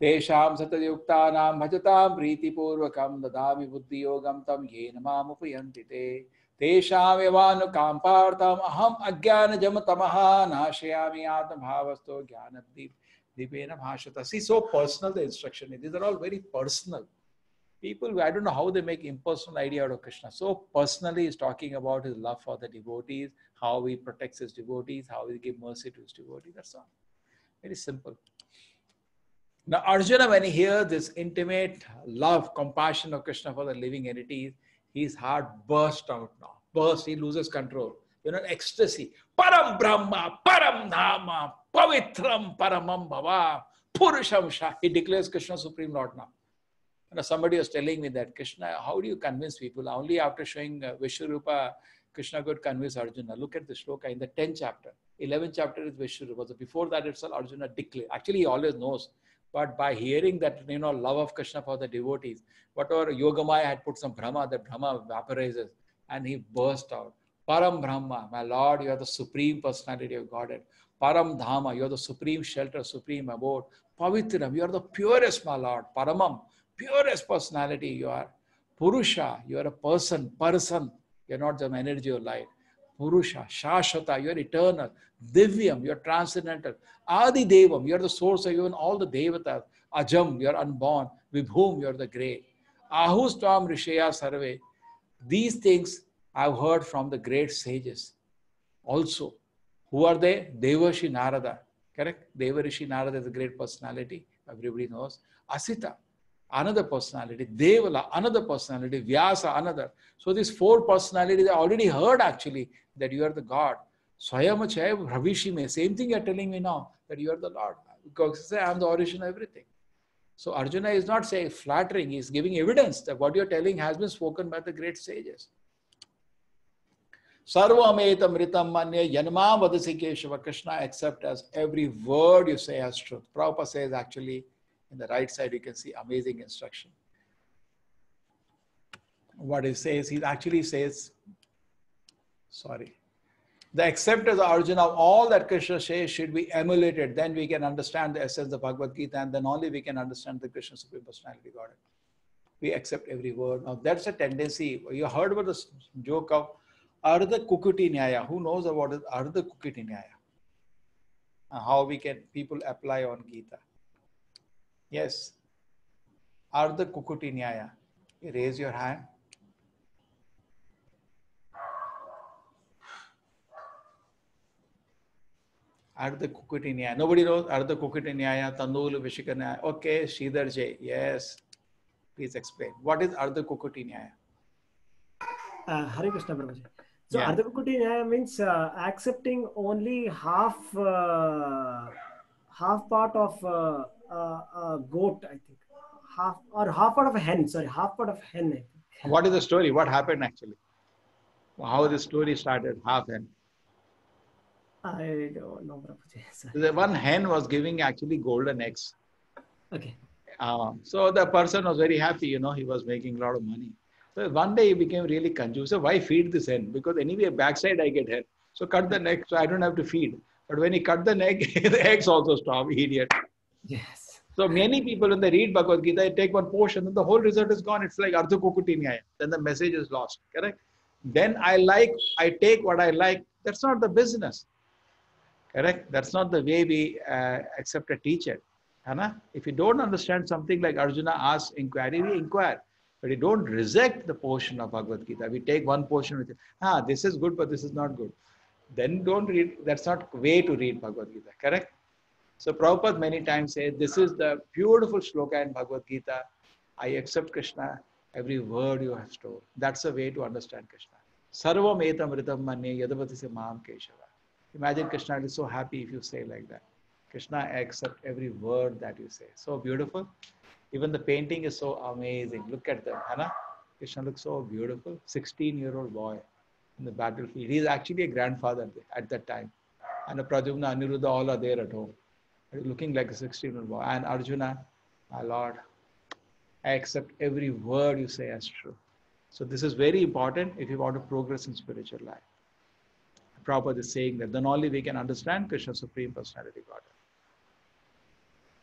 Tesham satayuktanam bhajatam priti purvakam dadami buddhi yogam tam yena mam upayanti te Tesham evanu kampartam aham agyana jamatamaha nashayami atma bhavasto jnana dipena bhashata. See, so personal the instruction. These are all very personal. People, I don't know how they make impersonal idea out of Krishna. So personally, he's talking about his love for the devotees, how he protects his devotees, how he gives mercy to his devotees. That's all. Very simple. Now, Arjuna, when he hears this intimate love, compassion of Krishna for the living entities, his heart bursts out now. Bursts, he loses control. You know, ecstasy. Param Brahma, Param Dhama, Pavitram Paramam Bhava, Purusham Shah. He declares Krishna Supreme Lord now. You know, somebody was telling me that, Krishna, how do you convince people? Only after showing Vishnurupa, Krishna could convince Arjuna. Look at the shloka in the 10th chapter. 11th chapter is Vishnurupa. So before that itself, Arjuna declared. Actually, he always knows. But by hearing that, you know, love of Krishna for the devotees, whatever Yogamaya had put some Brahma, that Brahma vaporizes and he burst out. Param Brahma, my Lord, you are the supreme personality of Godhead. Param Dhama, you are the supreme shelter, supreme abode. Pavitram, you are the purest, my Lord. Paramam, purest personality you are. Purusha, you are a person. You are not some energy or light. Purusha, Shashata, you are eternal. Divyam, you are transcendental. Adi Devam, you are the source of even all the Devatas. Ajam, you are unborn. Vibhum, you are the great. Ahustvam Rishaya Sarve. These things I've heard from the great sages. Also, who are they? Devarshi Narada. Correct? Devarishi Narada is a great personality. Everybody knows. Asita, another personality. Devala, another personality. Vyasa, another. So these 4 personalities I already heard actually that you are the God. Swayamachaya Bhavishime. Same thing you are telling me now that you are the Lord. Because I am the origin of everything. So Arjuna is not saying flattering. He is giving evidence that what you are telling has been spoken by the great sages. Sarvametam ritam manya yanma vadasi Keshava. Krishna accept as every word you say as truth. Prabhupada says actually in the right side you can see amazing instruction. What he says, he actually says, the acceptance of Arjuna of all that Krishna says should be emulated. Then we can understand the essence of Bhagavad Gita and then only we can understand the Krishna Supreme Personality Godhead. We accept every word. Now that's a tendency. You heard about the joke of Ardha Kukuti Nyaya. Who knows about it? Ardha Kukuti Nyaya. And how we can people apply on Gita. Yes. Ardha Kukuti Nyaya. You raise your hand. Ardha Kukuti Nyaya. Nobody knows Ardha Kukuti Nyaya, Tandul Vishika Nyaya. Okay, Sridhar J. Yes. Please explain. What is Ardha Kukuti Nyaya? Hare Krishna Prabhuji. So Ardha Kukuti Nyaya means accepting only half part of a goat, I think. Half part of a hen. Sorry, half part of hen, I think. What is the story? What happened actually? How the story started? Half hen. I don't know, Prabhuji. The one hen was giving actually golden eggs. Okay. So the person was very happy, you know, he was making a lot of money. So one day he became really confused. So why feed this hen? Because anyway, backside I get hen. So cut the neck so I don't have to feed. But when he cut the neck, the eggs also stop, idiot. Yes. So many people when they read Bhagavad Gita, they take one portion and the whole result is gone. It's like Ardha Kukuti Nyaya. Then the message is lost, correct? Then I take what I like. That's not the business. Correct? That's not the way we accept a teacher. If you don't understand something like Arjuna asks inquiry, we inquire. But we don't reject the portion of Bhagavad Gita. We take one portion with it. This is good, but this is not good. Then don't read. That's not way to read Bhagavad Gita. Correct? So Prabhupada many times said, this is the beautiful shloka in Bhagavad Gita. I accept Krishna, every word you have told. That's the way to understand Krishna. Sarvam etam ritam manye yadavati se maam keshava. Imagine Krishna is so happy if you say like that. Krishna accept every word that you say. So beautiful. Even the painting is so amazing. Look at them, Hannah. Krishna looks so beautiful. 16-year-old boy in the battlefield. He is actually a grandfather at that time. And Pradyumna, Aniruddha, all are there at home. Looking like a 16-year-old boy. And Arjuna, my Lord, I accept every word you say as true. So this is very important if you want to progress in spiritual life. Prabhupada is saying that then only we can understand Krishna's Supreme Personality Godhead.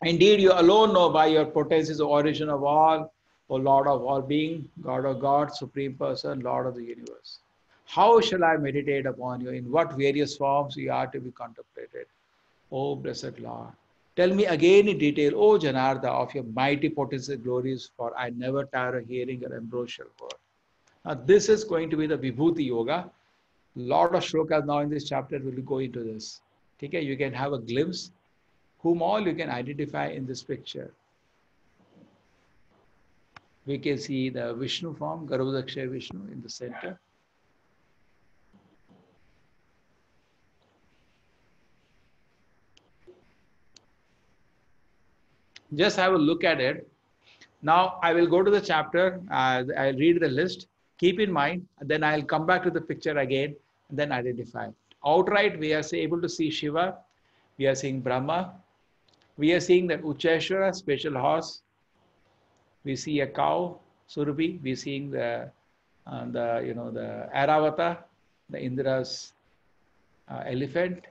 Indeed, you alone know by your potencies the origin of all, O Lord of all being, God of God, Supreme Person, Lord of the universe. How shall I meditate upon you? In what various forms you are to be contemplated? O blessed Lord. Tell me again in detail, O Janarda, of your mighty potencies and glories, for I never tire of hearing your ambrosial word. Now, this is going to be the Vibhuti Yoga. Lot of shlokas now in this chapter will go into this. Okay, you can have a glimpse whom all you can identify in this picture. We can see the Vishnu form, Garbhodakshay Vishnu in the center. Just have a look at it. Now I will go to the chapter, I'll read the list. Keep in mind, then I'll come back to the picture again and then identify. Outright, we are able to see Shiva, we are seeing Brahma, we are seeing that Ucheshwara, special horse, we see a cow, Surabhi, we are seeing the Airavata, the Indra's elephant,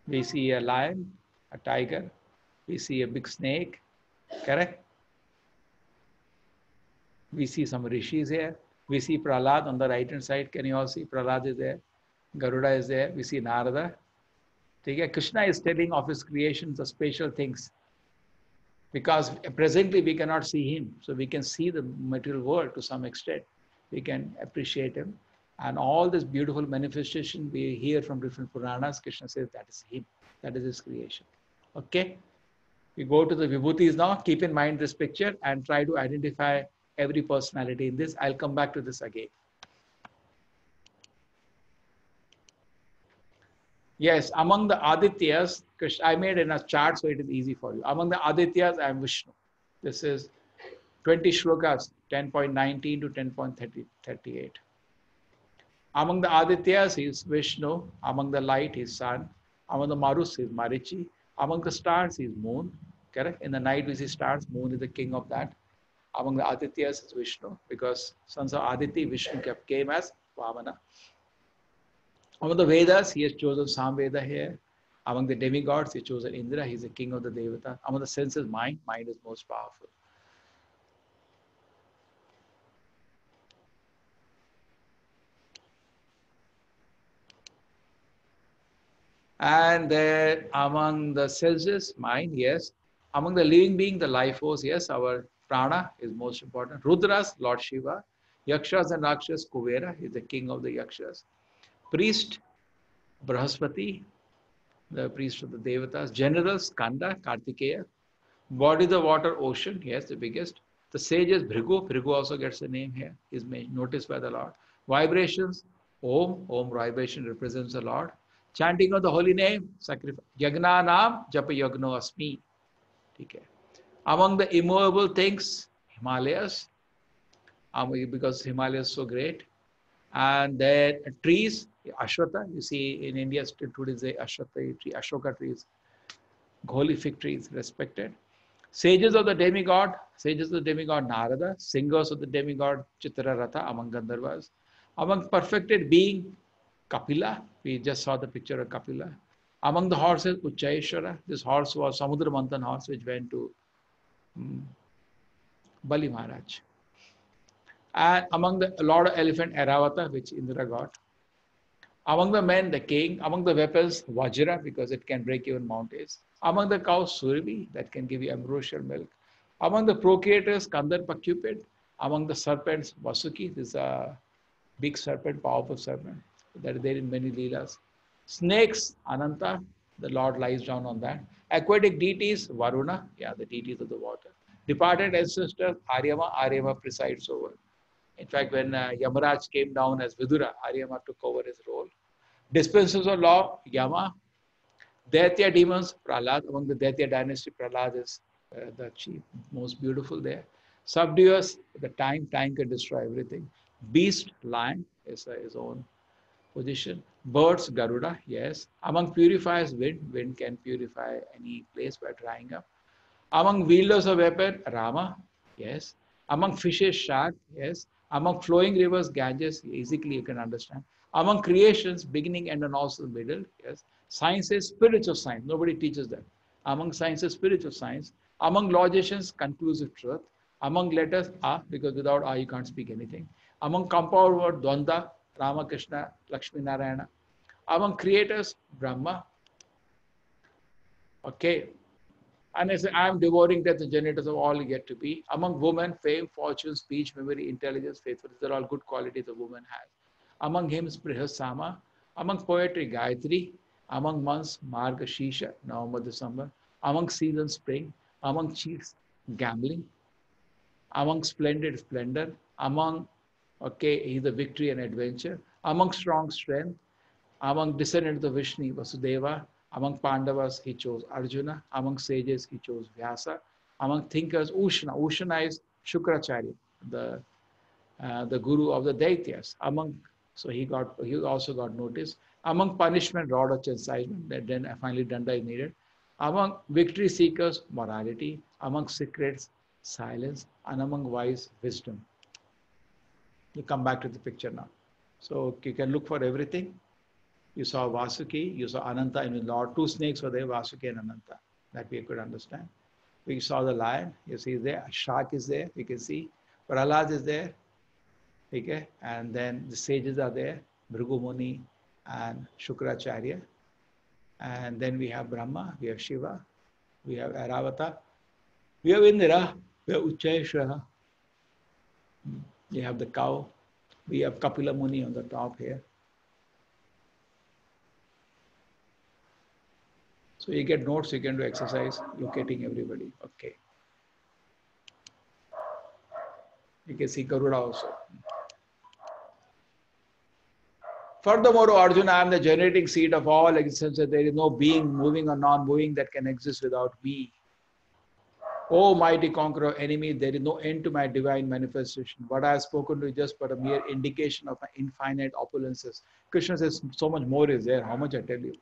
we see a lion, a tiger, we see a big snake, correct? We see some rishis here. We see Prahlad on the right hand side. Can you all see? Prahlad is there. Garuda is there. We see Narada. Krishna is telling of his creations, the special things. Because presently we cannot see him. So we can see the material world to some extent. We can appreciate him. And all this beautiful manifestation we hear from different Puranas, Krishna says that is him. That is his creation. Okay? We go to the Vibhutis now. Keep in mind this picture and try to identify every personality in this. I'll come back to this again. Yes, among the Adityas, I made in a chart so it is easy for you. Among the Adityas, I am Vishnu. This is 20 shlokas, 10.19 to 10.38. Among the Adityas, he is Vishnu. Among the light, he is Sun. Among the Marus, he is Marichi. Among the stars, he is Moon. Correct? In the night, we see stars. Moon is the king of that. Among the Adityas is Vishnu, because sons of Aditi, Vishnu came as Vamana. Among the Vedas, he has chosen Samveda here. Among the demigods, he has chosen Indra. He is the king of the Devata. Among the senses, mind is most powerful. And then among the senses, mind, yes. Among the living being, the life force, yes, our prana is most important. Rudras, Lord Shiva. Yakshas and Rakshas, Kuvera is the king of the Yakshas. Priest, Brahaspati, the priest of the Devatas. Generals, Kanda, Kartikeya. Body, the water, ocean, yes, the biggest. The sages, Bhrigu. Bhrigu also gets the name here, is noticed by the Lord. Vibrations, Om. Om vibration represents the Lord. Chanting of the holy name, sacrifice. Yagna Nam, Japa Yagno Asmi. Okay. Among the immovable things, Himalayas, because Himalayas is so great. And then trees, Ashwata, you see in India still today is a Ashwata tree, Ashoka trees, holy fig trees respected. Sages of the demigod Narada, singers of the demigod Chitraratha among Gandharvas. Among perfected being, Kapila, we just saw the picture of Kapila. Among the horses, Uchayeshwara, this horse was Samudra Manthan horse which went to Bali Maharaj. And among the Lord of Elephant, Airavata, which Indra got. Among the men, the king. Among the weapons, Vajra, because it can break even mountains. Among the cows, Surabhi, that can give you ambrosial milk. Among the procreators, Kandarpa, Cupid. Among the serpents, Vasuki, this is a big serpent, powerful serpent, that is there in many Leelas. Snakes, Ananta. The Lord lies down on that. Aquatic deities, Varuna, yeah, the deities of the water. Departed ancestors, Aryama presides over. In fact, when Yamaraj came down as Vidura, Aryama took over his role. Dispensers of law, Yama. Daitya demons, Prahlad. Among the Daitya dynasty, Prahlad is the chief, most beautiful there. Subduers, the time can destroy everything. Beast, lion, is his own position. Birds, Garuda, yes. Among purifiers, wind can purify any place by drying up. Among wielders of weapon, Rama, yes. Among fishes, shark, yes. Among flowing rivers, Ganges, easily you can understand. Among creations, beginning and then also the middle, yes. Science is spiritual science. Nobody teaches that. Among science is spiritual science. Among logicians, conclusive truth. Among letters, because without you can't speak anything. Among compound word, Dvanda, Rama, Krishna, Lakshmi, Narayana. Among creators, Brahma. Okay. And I say, I am devouring that the generators of all yet to be. Among women, fame, fortune, speech, memory, intelligence, faithfulness, these are all good qualities a woman has. Among hymns, Prihasama. Among poetry, Gayatri. Among months, Marga, Shisha, November, December. Among seasons, spring. Among chiefs, gambling. Among splendid, splendor. Among, the victory and adventure. Among strong, strength. Among descendants of Vishnu, Vasudeva. Among Pandavas, he chose Arjuna. Among sages, he chose Vyasa. Among thinkers, Ushna. Ushna is Shukracharya, the guru of the Daityas. He also got notice. Among punishment, rod or chastisement, then finally Danda is needed. Among victory seekers, morality. Among secrets, silence. And among wise, wisdom. You come back to the picture now. So you can look for everything. You saw Vasuki, you saw Ananta and Lord. Two snakes were there, Vasuki and Ananta. That we could understand. We saw the lion, you see there. Shark is there, we can see. Prahlad is there. Okay. And then the sages are there, Bhrigu Muni and Shukracharya. And then we have Brahma, we have Shiva, we have Airavata, we have Indra, we have Uchayeshwara. We have the cow. We have Kapila Muni on the top here. So you get notes, you can do exercise, locating everybody. Okay. You can see Garuda also. Furthermore, Arjuna, I am the generating seed of all existence. There is no being, moving or non-moving, that can exist without me. O mighty conqueror, enemy, there is no end to my divine manifestation. What I have spoken to is just but a mere indication of my infinite opulences. Krishna says so much more is there. How much I tell you?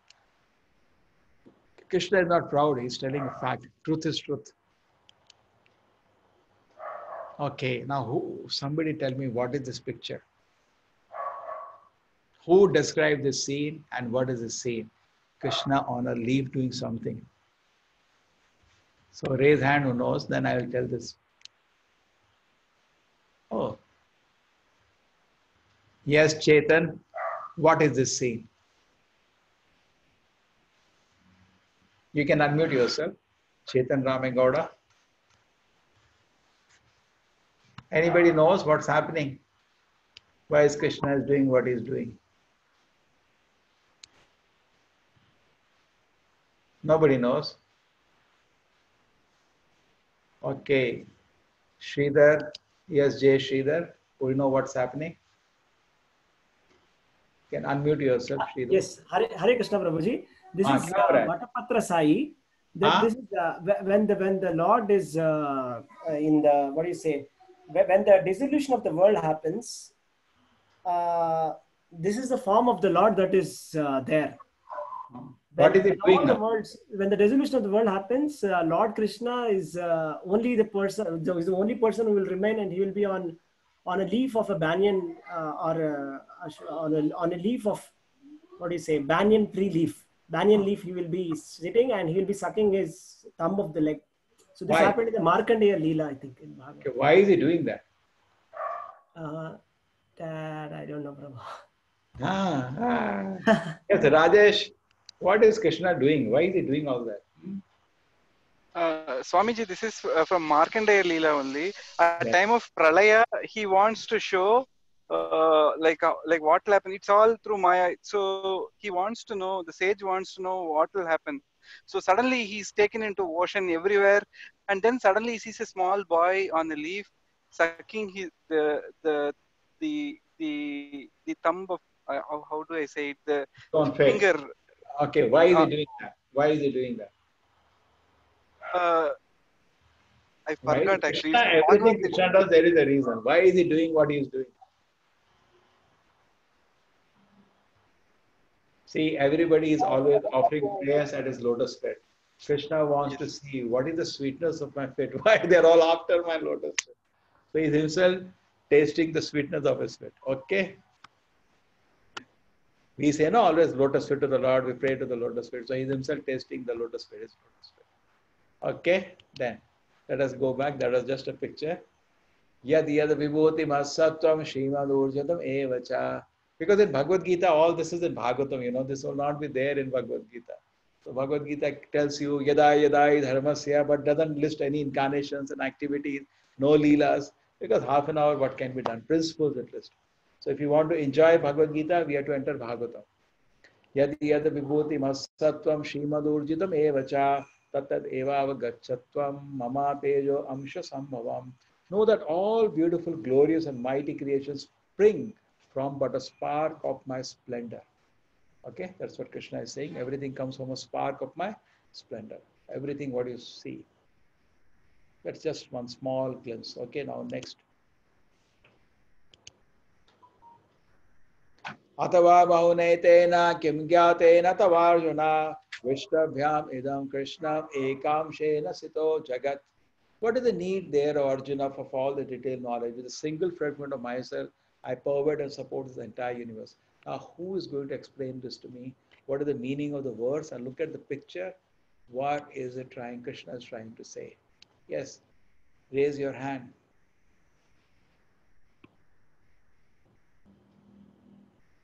Krishna is not proud, he's telling a fact. Truth is truth. Okay, now somebody tell me what is this picture? Who described this scene and what is this scene? Krishna on a leaf doing something. So raise hand who knows, then I will tell this. Oh. Yes, Chetan, what is this scene? You can unmute yourself. Chetan Ramegowda. Anybody knows what's happening? Why is Krishna doing what he's doing? Nobody knows. Okay. Sridhar. Yes, Jay Sridhar. We know what's happening. You can unmute yourself, Sridhar. Yes, Hare Krishna Prabhuji. This is Vatapatra Sai. This is when the Lord is in the, what do you say? When the dissolution of the world happens, this is the form of the Lord that is there. What is it doing now? When the dissolution of the world happens, Lord Krishna is only the person, is the only person who will remain, and he will be on a leaf of a banyan or on a leaf of, what do you say, banyan tree leaf. Banyan leaf, he will be sitting and he will be sucking his thumb of the leg. So this happened in the Markandeya Leela, I think. Okay, why is he doing that? That I don't know, Prabhu. Yes, Rajesh, what is Krishna doing? Why is he doing all that? Swamiji, this is from Markandeya Leela only. At the time of Pralaya, he wants to show like what will happen. It's all through Maya. So he wants to know, the sage wants to know what will happen. So suddenly he's taken into ocean everywhere, and then suddenly he sees a small boy on a leaf sucking his the thumb of how do I say it, the Don't fail. finger. Okay, why is he doing that? Why is he doing that? I Why? forgot actually. Krishna, everything Krishna does, there is a reason. Why is he doing what he is doing? See, everybody is always offering prayers at his lotus feet. Krishna wants to see what is the sweetness of my feet. Why they're all after my lotus feet. So he's himself tasting the sweetness of his feet. Okay? We say, no, always lotus feet to the Lord. We pray to the lotus feet. So he's himself tasting the lotus feet. His lotus feet. Okay? Then let us go back. That was just a picture. Yad vibhuti masatvam shrimad urjatam evacha. Because in Bhagavad Gita, all this is in Bhagavatam, this will not be there in Bhagavad Gita. So Bhagavad Gita tells you yada yada dharmasya, but doesn't list any incarnations and activities, no leelas, because half an hour what can be done? Principles it lists. So if you want to enjoy Bhagavad Gita, we have to enter Bhagavatam. Yad vibhuti masatvam shrimad urjitam evacha tatad eva avagachatvam mama tejo amsha sambhavam. Know that all beautiful, glorious and mighty creations spring from but a spark of my splendor. Okay, that's what Krishna is saying. Everything comes from a spark of my splendor. Everything what you see. That's just one small glimpse. Okay, now next. Atava bahunetena kim gyatena tavarjuna vishtabhyam idam krishnam ekamshena sito jagat. What is the need there, Arjuna, of all the detailed knowledge? With a single fragment of myself, I pervade and support the entire universe. Now, who is going to explain this to me? What is the meaning of the words? And look at the picture. What is it Krishna is trying to say? Yes, raise your hand.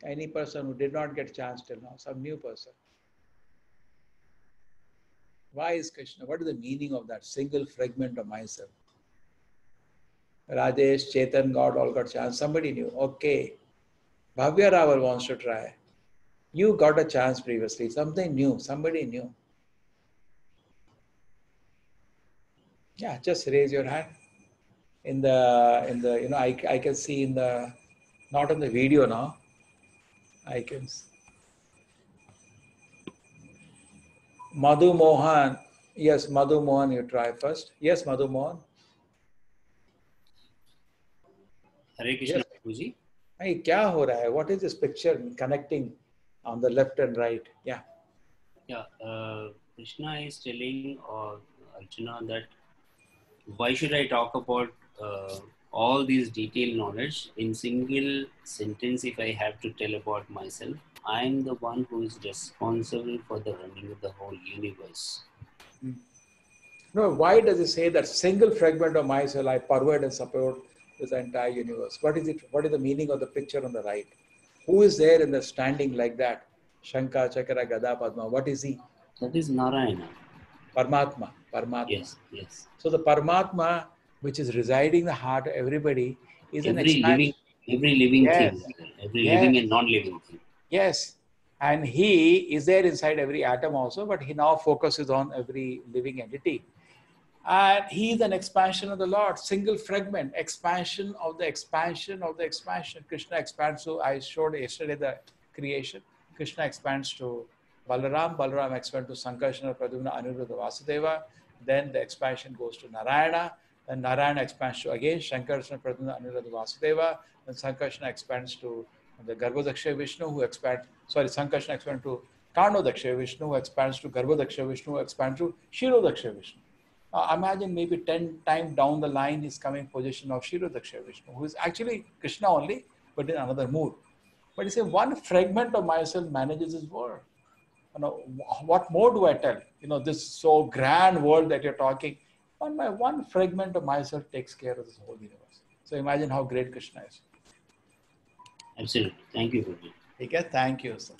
Any person who did not get a chance till now, some new person. Why is Krishna? What is the meaning of that single fragment of myself? Rajesh, Chetan, God all got chance. Somebody knew. Okay. Bhavya Raval wants to try. You got a chance previously. Something new. Somebody knew. Yeah, just raise your hand. I can see in the, not on the video now. I can see. Madhu Mohan. Yes, Madhu Mohan, you try first. Yes, Madhu Mohan. Hare Krishna, Prabhuji. Hey, kya ho raha hai? What is this picture connecting on the left and right? Yeah. Yeah, Krishna is telling Arjuna that why should I talk about all these detailed knowledge in single sentence if I have to tell about myself? I am the one who is responsible for the running of the whole universe. No, why does it say that single fragment of myself I pervade and support this entire universe? What is it? What is the meaning of the picture on the right? Who is there in the standing like that? Shankha, Chakra, Gada, Padma. What is he? That is Narayana. Paramatma. Yes. So the Paramatma, which is residing in the heart of everybody, is every an expansion. Every living Yes. thing. Every living and non-living thing. Yes. And he is there inside every atom also, but he now focuses on every living entity. And he is an expansion of the Lord, single fragment, expansion of the expansion of the expansion. Krishna expands to, I showed yesterday the creation. Krishna expands to Balaram, Balaram expands to Sankarsana, Pradyumna, Aniruddha, Vasudeva. Then the expansion goes to Narayana. Then Narayana expands to again Sankarsana, Pradyumna, Aniruddha, Vasudeva. Then Sankarsana expands to the Garbhodaksha Vishnu, who expands, Sankarsana expands to Karnodaksha Vishnu, who expands to Garbhodaksha Vishnu, who expands to Shirodaksha Vishnu. Imagine maybe 10 times down the line is coming position of Shirodaksha Vishnu, who is actually Krishna only, but in another mood. But you say one fragment of myself manages this world. What more do I tell? This so grand world that you're talking, one fragment of myself takes care of this whole universe. So imagine how great Krishna is. Absolutely. Thank you, Prabhuji. Okay, thank you, sir.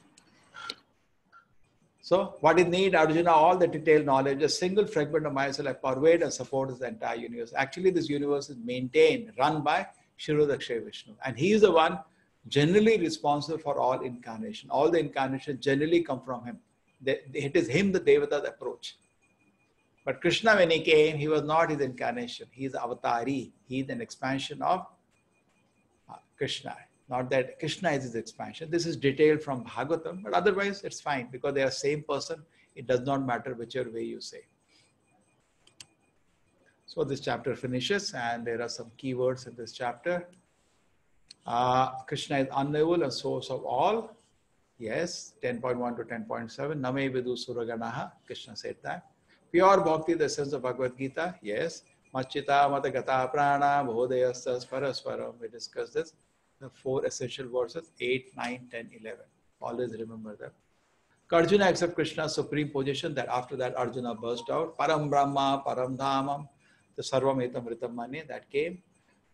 So what is need, Arjuna? All the detailed knowledge, a single fragment of myself I pervade and support the entire universe. Actually, this universe is maintained, run by Shirodakshay Vishnu. And he is the one generally responsible for all incarnation. All the incarnations generally come from him. It is him the Devatas approach. But Krishna, when he came, he was not his incarnation. He is avatari. He is an expansion of Krishna. Not that Krishna is his expansion. This is detailed from Bhagavatam, but otherwise it's fine because they are same person. It does not matter whichever way you say. So this chapter finishes, and there are some keywords in this chapter. Krishna is unknowable and source of all. Yes, 10.1 to 10.7. Name vidu suraganaha. Krishna said that. Pure bhakti, the essence of Bhagavad Gita. Yes. Machita matagata prana bhodayastas parasparam. We discussed this. The 4 essential verses, 8, 9, 10, 11. Always remember that. Arjuna accepts Krishna's supreme position. That after that Arjuna burst out. Param Brahma, Param Dhamam. The Sarvam Etam Ritam Mane, that came.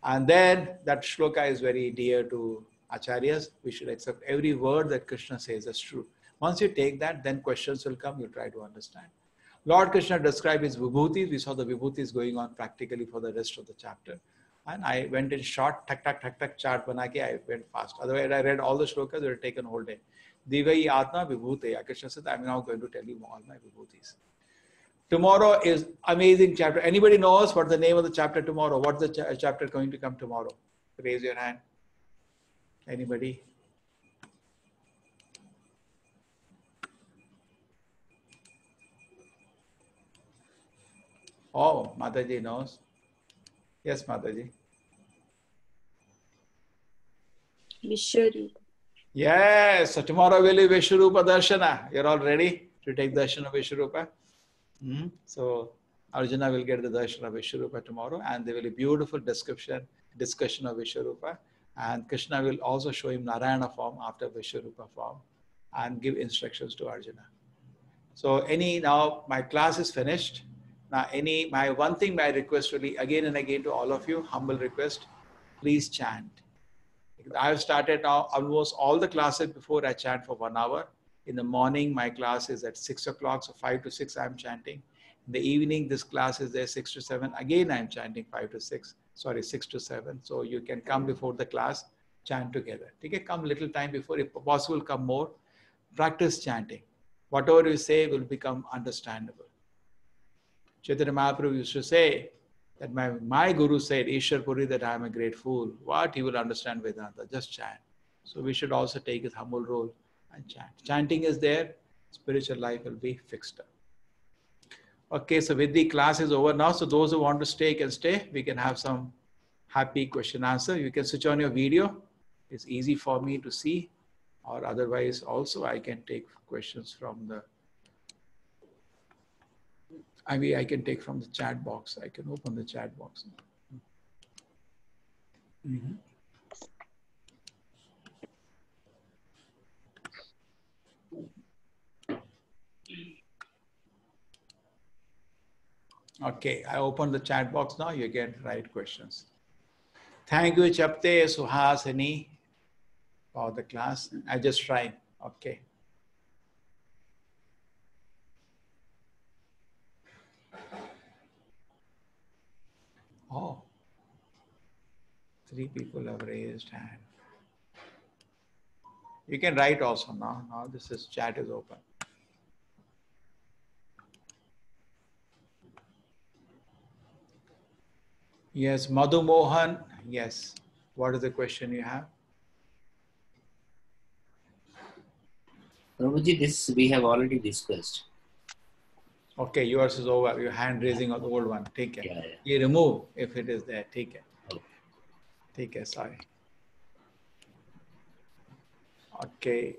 And then that shloka is very dear to Acharyas. We should accept every word that Krishna says as true. Once you take that, then questions will come. You try to understand. Lord Krishna described his vibhutis. We saw the vibhutis going on practically for the rest of the chapter. And I went in short, tak tak tak tak chart banake, I went fast. Otherwise, I read all the shlokas, it would have taken whole day. Divai Atma Vibhuteya. Krishna said, I'm now going to tell you all my vibhutis. Tomorrow is amazing chapter. Anybody knows what's the name of the chapter tomorrow? What's the chapter going to come tomorrow? Raise your hand. Anybody? Oh, Mataji knows. Yes, Mataji. Vishwarupa. Yes, so tomorrow will be Vishwarupa Darshana. You're all ready to take darshan of Vishwarupa? So Arjuna will get the darshan of Vishwarupa tomorrow, and there will be beautiful discussion of Vishwarupa. And Krishna will also show him Narayana form after Vishwarupa form and give instructions to Arjuna. So now my class is finished. Now my request really again and again to all of you, humble request, please chant. I have started now almost all the classes before I chant for 1 hour. In the morning, my class is at 6 o'clock, so 5 to 6 I'm chanting. In the evening, this class is there 6 to 7. Again, I'm chanting 6 to 7. So you can come before the class, chant together. Okay, come little time before, if possible, come more. Practice chanting. Whatever you say will become understandable. Chaitanya Mahaprabhu used to say that my guru said, Ishwar Puri, that I am a great fool. What? He will understand Vedanta. Just chant. So we should also take his humble role and chant. Chanting is there, spiritual life will be fixed up. Okay, so with the class is over now. So those who want to stay can stay. We can have some happy question answer. You can switch on your video. It's easy for me to see. Or otherwise also I can take questions from the I can take from the chat box. I can open the chat box. Okay, I opened the chat box now. You can write questions. Thank you, Chapte Suhasini, for the class. I just tried. Okay. Oh, 3 people have raised hand. You can write also now. Now this chat is open. Yes, Madhu Mohan. Yes. What is the question you have? Prabhuji, this we have already discussed. Okay, yours is over. Your hand raising of the old one. Take it. Yeah. You remove if it is there. Take it. Okay. Take it. Sorry. Okay.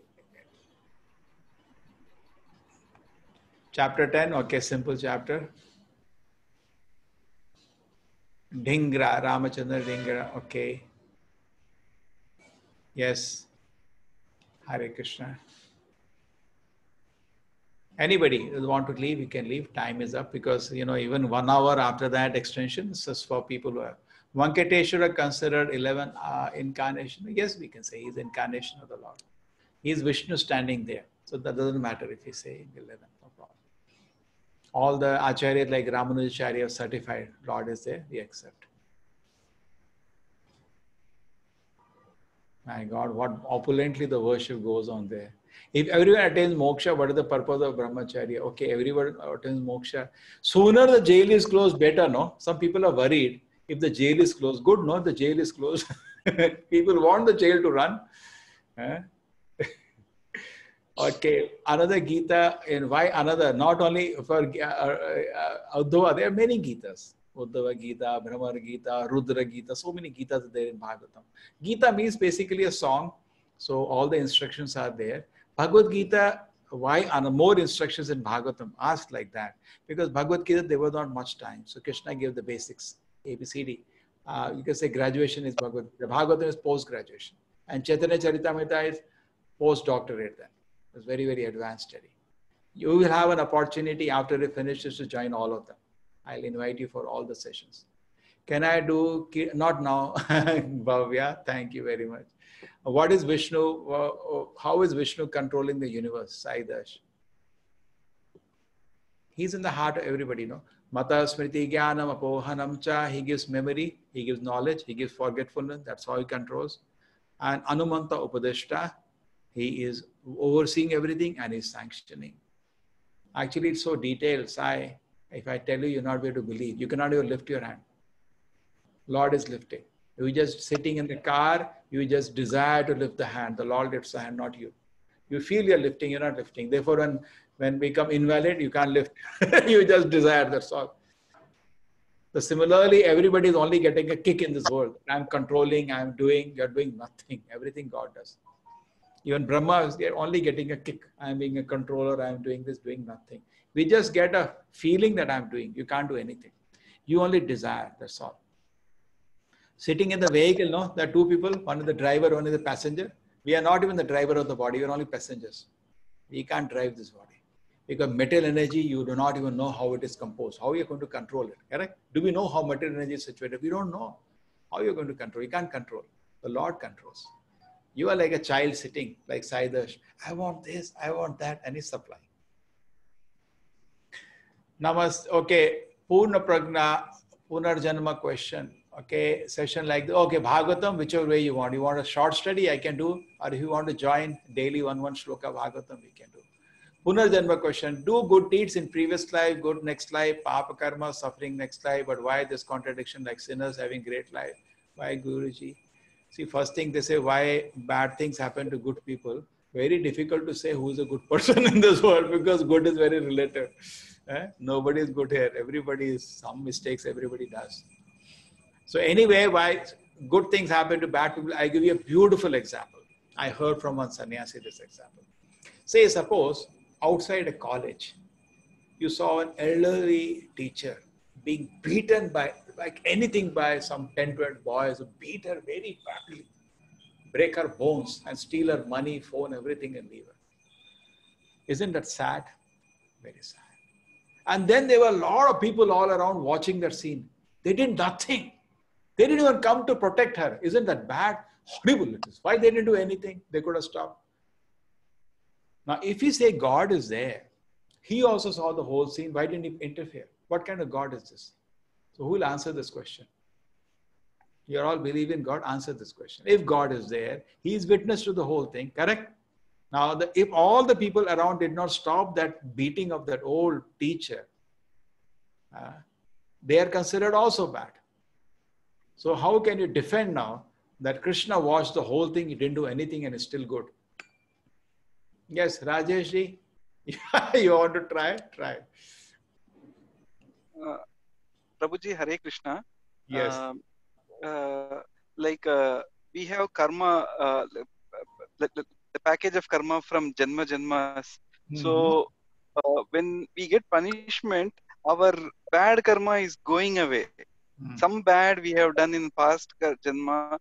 Chapter 10. Okay, simple chapter. Dhingra, Ramachandra Dhingra. Okay. Yes. Hare Krishna. Anybody who want to leave, you can leave. Time is up because, even 1 hour after that extension, this is for people who have. Venkateshwara considered 11 incarnation. Yes, we can say he's incarnation of the Lord. He's Vishnu standing there. So that doesn't matter if we say 11. No problem. All the acharyas like Ramanujacharya have certified Lord is there. We accept. My God, what opulently the worship goes on there. If everyone attains moksha, what is the purpose of brahmacharya? Okay, everyone attains moksha. Sooner the jail is closed, better, no? Some people are worried if the jail is closed. Good, no? The jail is closed. People want the jail to run. Eh? Okay, another Gita, and why another? Not only for Uddhava, there are many Gitas. Uddhava Gita, Brahmar Gita, Rudra Gita, so many Gitas are there in Bhagavatam. Gita means basically a song, so all the instructions are there. Bhagavad Gita, why are more instructions in Bhagavatam? Asked like that. Because Bhagavad Gita, there was not much time. So Krishna gave the basics, ABCD. You can say graduation is Bhagavad Gita. Bhagavatam is post-graduation. And Chaitanya Charitamrita is post-doctorate then. It's very, very advanced study. You will have an opportunity after it finishes to join all of them. I'll invite you for all the sessions. Can I do, not now, Bhavya, thank you very much. What is Vishnu, how is Vishnu controlling the universe, Sai Dash? He's in the heart of everybody, no? Mata Smriti Jnanam Apohanam Cha, he gives memory, he gives knowledge, he gives forgetfulness, that's how he controls. And Anumanta Upadeshta, he is overseeing everything and is sanctioning. Actually, it's so detailed, Sai. If I tell you, you're not able to believe. You cannot even lift your hand. Lord is lifting. You just sitting in the car, you just desire to lift the hand. The Lord lifts the hand, not you. You feel you're lifting, you're not lifting. Therefore, when become invalid, you can't lift. You just desire, that's all. So similarly, everybody is only getting a kick in this world. I'm controlling, I'm doing, you're doing nothing. Everything God does. Even Brahma is only getting a kick. I'm being a controller, I'm doing this, doing nothing. We just get a feeling that I'm doing. You can't do anything. You only desire, that's all. Sitting in the vehicle, no, there are two people, one is the driver, one is the passenger. We are not even the driver of the body, we are only passengers. We can't drive this body. Because material energy, you do not even know how it is composed. How are you going to control it, correct? Do we know how material energy is situated? We don't know. How are you going to control? You can't control. The Lord controls. You are like a child sitting, like Saidash. I want this, I want that, and he's supplying. Namaste. Okay, Purna Pragna, Punarjanma question. Okay, session like this. Okay, Bhagavatam, whichever way you want. You want a short study, I can do. Or if you want to join daily one shloka Bhagavatam, we can do. Punarjanma question. Do good deeds in previous life, good next life, Papa Karma, suffering next life. But why this contradiction like sinners having great life? Why Guruji? See, first thing they say, why bad things happen to good people. Very difficult to say who is a good person in this world because good is very relative. Nobody is good here. Everybody is, some mistakes everybody does. So anyway, why good things happen to bad people? I give you a beautiful example. I heard from one sannyasi this example. Say, suppose outside a college, you saw an elderly teacher being beaten by like anything by some 10, 12 boys who beat her very badly, break her bones and steal her money, phone, everything and leave her. Isn't that sad? Very sad. And then there were a lot of people all around watching that scene. They did nothing. They didn't even come to protect her. Isn't that bad? Horrible it is. Why they didn't do anything? They could have stopped. Now, if you say God is there, he also saw the whole scene. Why didn't he interfere? What kind of God is this? So who will answer this question? You all believe in God, answer this question. If God is there, he is witness to the whole thing, correct? Now, if all the people around did not stop that beating of that old teacher, they are considered also bad. So how can you defend now that Krishna watched the whole thing, he didn't do anything and is still good? Yes, Rajesh ji, you want to try? Try. Prabhuji, Hare Krishna. Yes. We have karma, the package of karma from Janma Janmas. So when we get punishment, our bad karma is going away. Some bad we have done in past Janma,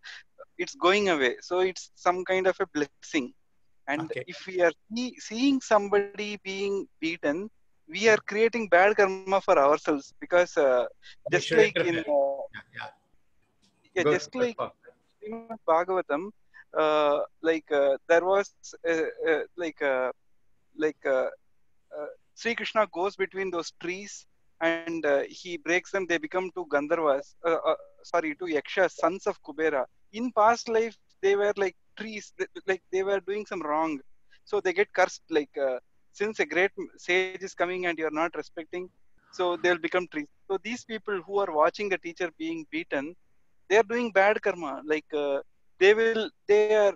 it's going away. So it's some kind of a blessing. And if we are seeing somebody being beaten, we are creating bad karma for ourselves because just like in just like in Bhagavatam, there was Sri Krishna goes between those trees and he breaks them. They become two Gandharvas, two Yakshas, sons of Kubera. In past life, they were like trees. Like they were doing some wrong, so they get cursed. Like since a great sage is coming and you are not respecting, so they'll become trees. So these people who are watching the teacher being beaten, they are doing bad karma. Like they are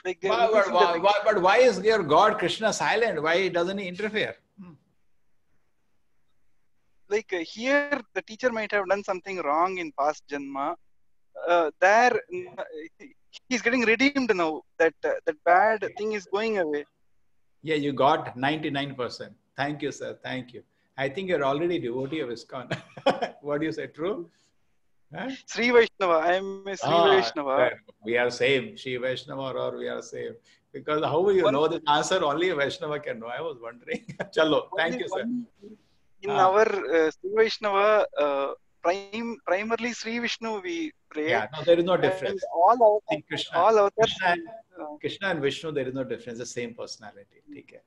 like they're increasing the. But why is your God Krishna silent? Why doesn't he interfere? Like here, the teacher might have done something wrong in past janma. There, he's getting redeemed now. That bad thing is going away. Yeah, you got 99%. Thank you, sir. Thank you. I think you're already devotee of ISKCON. What do you say? True? Huh? Sri Vaishnava. I am a Sri Vaishnava. We are same. Sri Vaishnava or we are same. Because how will you know the answer? Only a Vaishnava can know. I was wondering. Chalo. Thank you, sir. In our Sri Vaishnava, primarily Sri Vishnu we pray. Yeah, no, there is no difference. All Krishna and Vishnu, there is no difference. The same personality. Okay.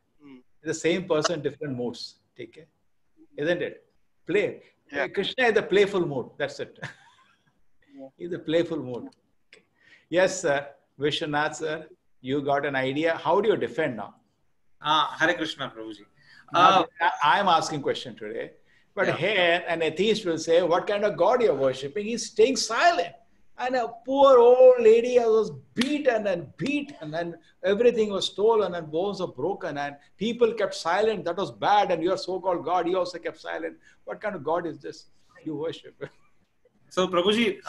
The same person, different moods. Okay. Isn't it? Play. Yeah. Krishna is the playful mood. That's it. He's the playful mood. Okay. Yes, sir. Vishwanath, sir. You got an idea. How do you defend now? Hare Krishna, Prabhuji. I'm asking question today. But here, an atheist will say, what kind of God you're worshipping? He's staying silent. And a poor old lady was beaten and then everything was stolen and bones were broken and people kept silent. That was bad. And your so-called God, he also kept silent. What kind of God is this you worship? So, Prabhuji,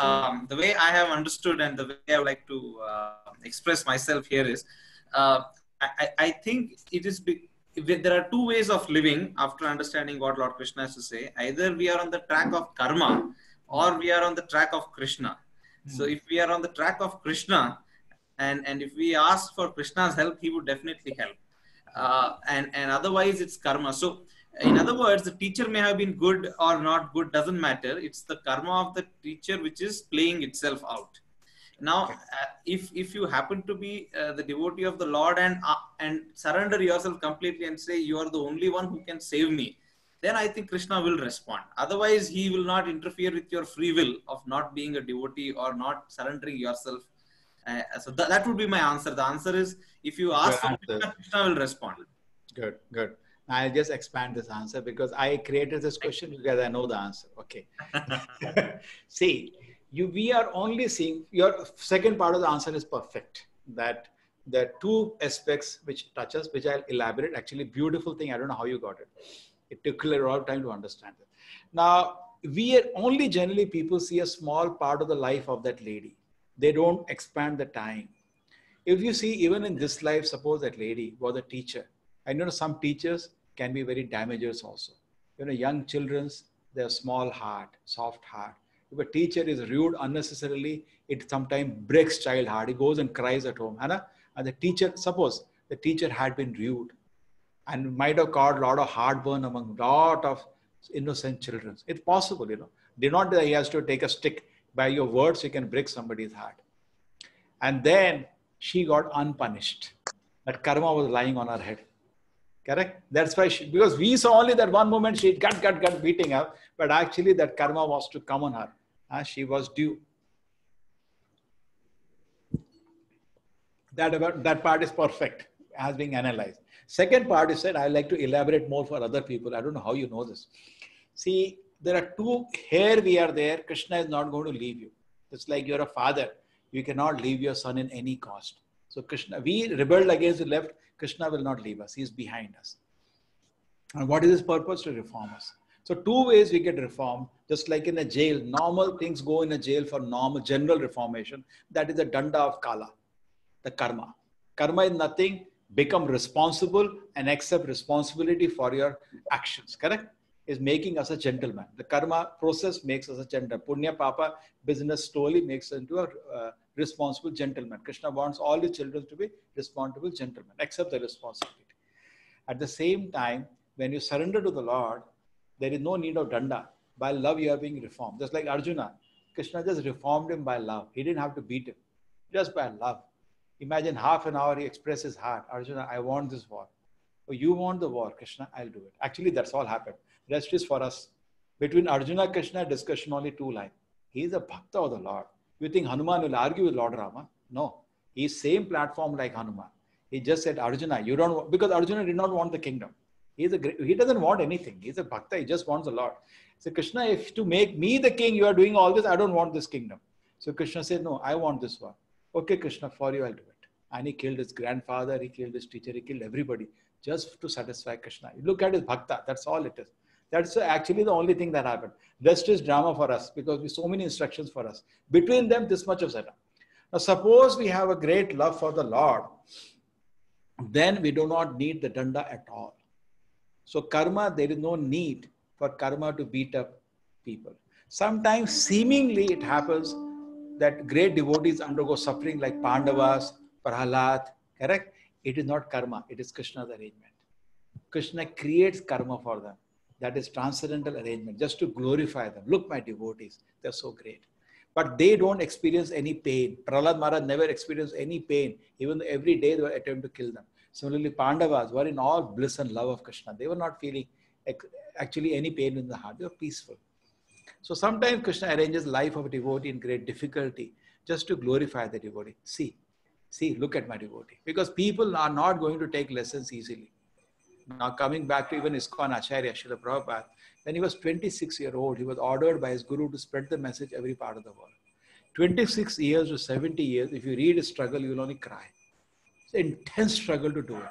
the way I have understood and the way I would like to express myself here is, I think it is there are two ways of living after understanding what Lord Krishna has to say. Either we are on the track of karma or we are on the track of Krishna. So if we are on the track of Krishna and if we ask for Krishna's help, he would definitely help. And otherwise it's karma. So in other words, the teacher may have been good or not good, doesn't matter. It's the karma of the teacher which is playing itself out. Now, if you happen to be the devotee of the Lord and surrender yourself completely and say, you are the only one who can save me, then I think Krishna will respond. Otherwise, he will not interfere with your free will of not being a devotee or not surrendering yourself. So that would be my answer. The answer is, if you ask for Krishna, Krishna will respond. Good, good. I'll just expand this answer because I created this question because I know the answer. Okay. See, we are only seeing, your second part of the answer is perfect. That there are two aspects which touch us, which I'll elaborate. Actually, beautiful thing. I don't know how you got it. It took a lot of time to understand it. Now, we are only generally people see a small part of the life of that lady. They don't expand the time. If you see, even in this life, suppose that lady was a teacher. I know some teachers can be very damagers also. You know, young children's, they have small heart, soft heart. If a teacher is rude unnecessarily, it sometimes breaks child heart. He goes and cries at home. And the teacher, suppose the teacher had been rude and might have caused a lot of heartburn among a lot of innocent children. It's possible, you know. Not that he has to take a stick. By your words, you can break somebody's heart. And then she got unpunished. That karma was lying on her head. Correct? That's why because we saw only that one moment she got beating up, but actually that karma was to come on her. She was due. That part is perfect, as being analyzed. Second part is said, I like to elaborate more for other people. I don't know how you know this. See, there are two, here we are there, Krishna is not going to leave you. It's like you're a father. You cannot leave your son in any cost. So Krishna, we rebelled against the left, Krishna will not leave us. He is behind us. And what is his purpose? To reform us. So two ways we get reformed, just like in a jail. Normal things go in a jail for normal general reformation. That is the danda of Kala, the karma. Karma is nothing. Become responsible and accept responsibility for your actions. Correct? Is making us a gentleman. The karma process makes us a gentleman. Punya Papa business slowly makes us into a responsible gentleman. Krishna wants all his children to be responsible gentlemen. Accept the responsibility. At the same time, when you surrender to the Lord, there is no need of danda. By love, you are being reformed. Just like Arjuna, Krishna just reformed him by love. He didn't have to beat him, just by love. Imagine half an hour he expressed his heart. Arjuna, I want this war. Oh, you want the war, Krishna, I'll do it. Actually, that's all happened. Rest is for us. Between Arjuna and Krishna, discussion only two lines. He is a bhakta of the Lord. You think Hanuman will argue with Lord Rama? No. He's same platform like Hanuman. He just said, Arjuna, you don't want, because Arjuna did not want the kingdom. He doesn't want anything. He's a bhakta. He just wants the Lord. So Krishna, if to make me the king, you are doing all this, I don't want this kingdom. So Krishna said, no, I want this one. Okay, Krishna, for you, I'll do it. And he killed his grandfather, he killed his teacher, he killed everybody just to satisfy Krishna. You look at his bhakta, that's all it is. That's actually the only thing that happened. Rest is drama for us because we so many instructions for us. Between them, this much of setup. Now, suppose we have a great love for the Lord, then we do not need the danda at all. So karma, there is no need for karma to beat up people. Sometimes seemingly it happens that great devotees undergo suffering like Pandavas, Prahalad, correct? It is not karma, it is Krishna's arrangement. Krishna creates karma for them. That is transcendental arrangement, just to glorify them. Look, my devotees, they're so great. But they don't experience any pain. Prahlad Maharaj never experienced any pain, even though every day they were attempting to kill them. Similarly, Pandavas were in all bliss and love of Krishna. They were not feeling actually any pain in the heart. They were peaceful. So sometimes Krishna arranges life of a devotee in great difficulty just to glorify the devotee. See, look at my devotee. Because people are not going to take lessons easily. Now coming back to even ISKCON Acharya, Srila Prabhupada, when he was 26-year-old, he was ordered by his guru to spread the message every part of the world. 26 years to 70 years, if you read his struggle, you will only cry. It's an intense struggle to do it.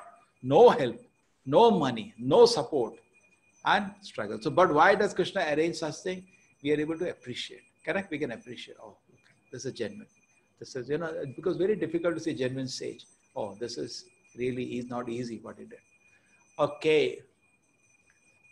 No help, no money, no support, and struggle. So, but why does Krishna arrange such thing? We are able to appreciate. Correct? We can appreciate. Oh, okay, this is genuine. This is, because very difficult to see genuine sage. Oh, this is really not easy what he did. Okay.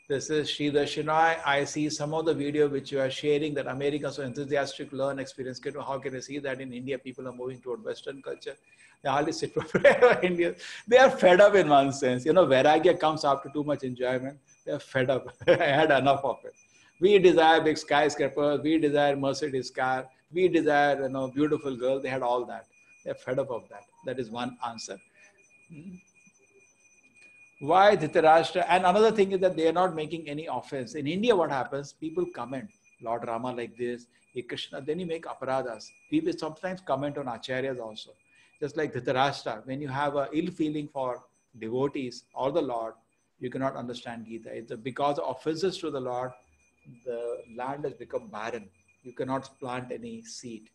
This is Sri Darshanai. I see some of the video which you are sharing that Americans are enthusiastic to learn experience. How can I see that in India people are moving toward Western culture? They hardly sit for prayer. India. They are fed up in one sense. Vairagya comes after too much enjoyment. They are fed up. I had enough of it. We desire big skyscrapers. We desire Mercedes car. We desire beautiful girl. They had all that. They are fed up of that. That is one answer. Why Dhritarashtra? And another thing is that they are not making any offense. In India, what happens? People comment, Lord Rama like this, hey Krishna, then you make aparadas. People sometimes comment on acharyas also. Just like Dhritarashtra, when you have an ill feeling for devotees or the Lord, you cannot understand Gita. It's because of offenses to the Lord, the land has become barren. You cannot plant any seed.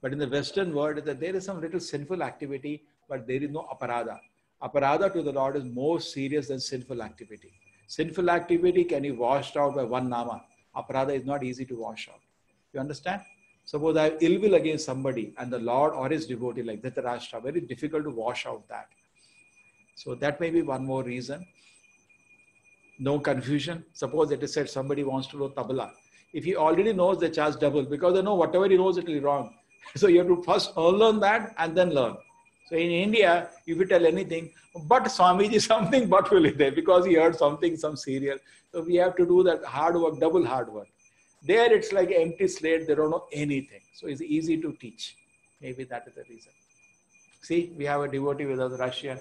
But in the Western world, there is some little sinful activity, but there is no aparada. Aparada to the Lord is more serious than sinful activity. Sinful activity can be washed out by one nama. Aparada is not easy to wash out. You understand? Suppose I have ill will against somebody and the Lord or his devotee like Dhritarashtra, very difficult to wash out that. So that may be one more reason. No confusion. Suppose it is said somebody wants to know tabla. If he already knows, they charge double because they know whatever he knows it will be wrong. So you have to first unlearn that and then learn. So in India, if you tell anything, but Swamiji something, but will be there because he heard something, some serial. So we have to do that hard work, double hard work. There it's like an empty slate, they don't know anything. So it's easy to teach. Maybe that is the reason. See, we have a devotee with us, Russian,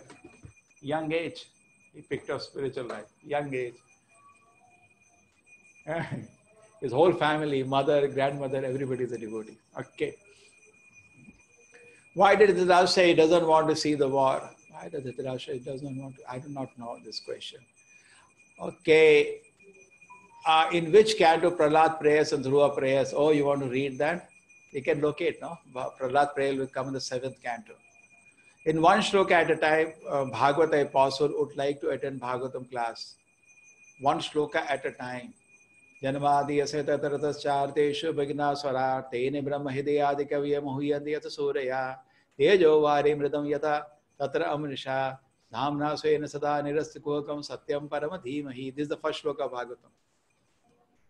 young age. He picked up spiritual life, young age. His whole family, mother, grandmother, everybody is a devotee. Okay. Why did Dhritarashtra say he doesn't want to see the war? Why does Dhritarashtra say he doesn't want to? I do not know this question. Okay. In which canto Prahlad prayers and Dhruva prayers? Oh, you want to read that? You can locate, no? Prahlad prayer will come in the 7th canto. In one shloka at a time, Bhagavata apostle would like to attend Bhagavatam class. One shloka at a time. Janmadi aseta taratas charteshu bhagna swara tene brahma hidayadi kavya muhyandi yata suraya tejo vari mridam yata tatra amrisha dhamna swena sada nirastikokam satyam parama dhimahi. This is the first shloka of Bhagavatam.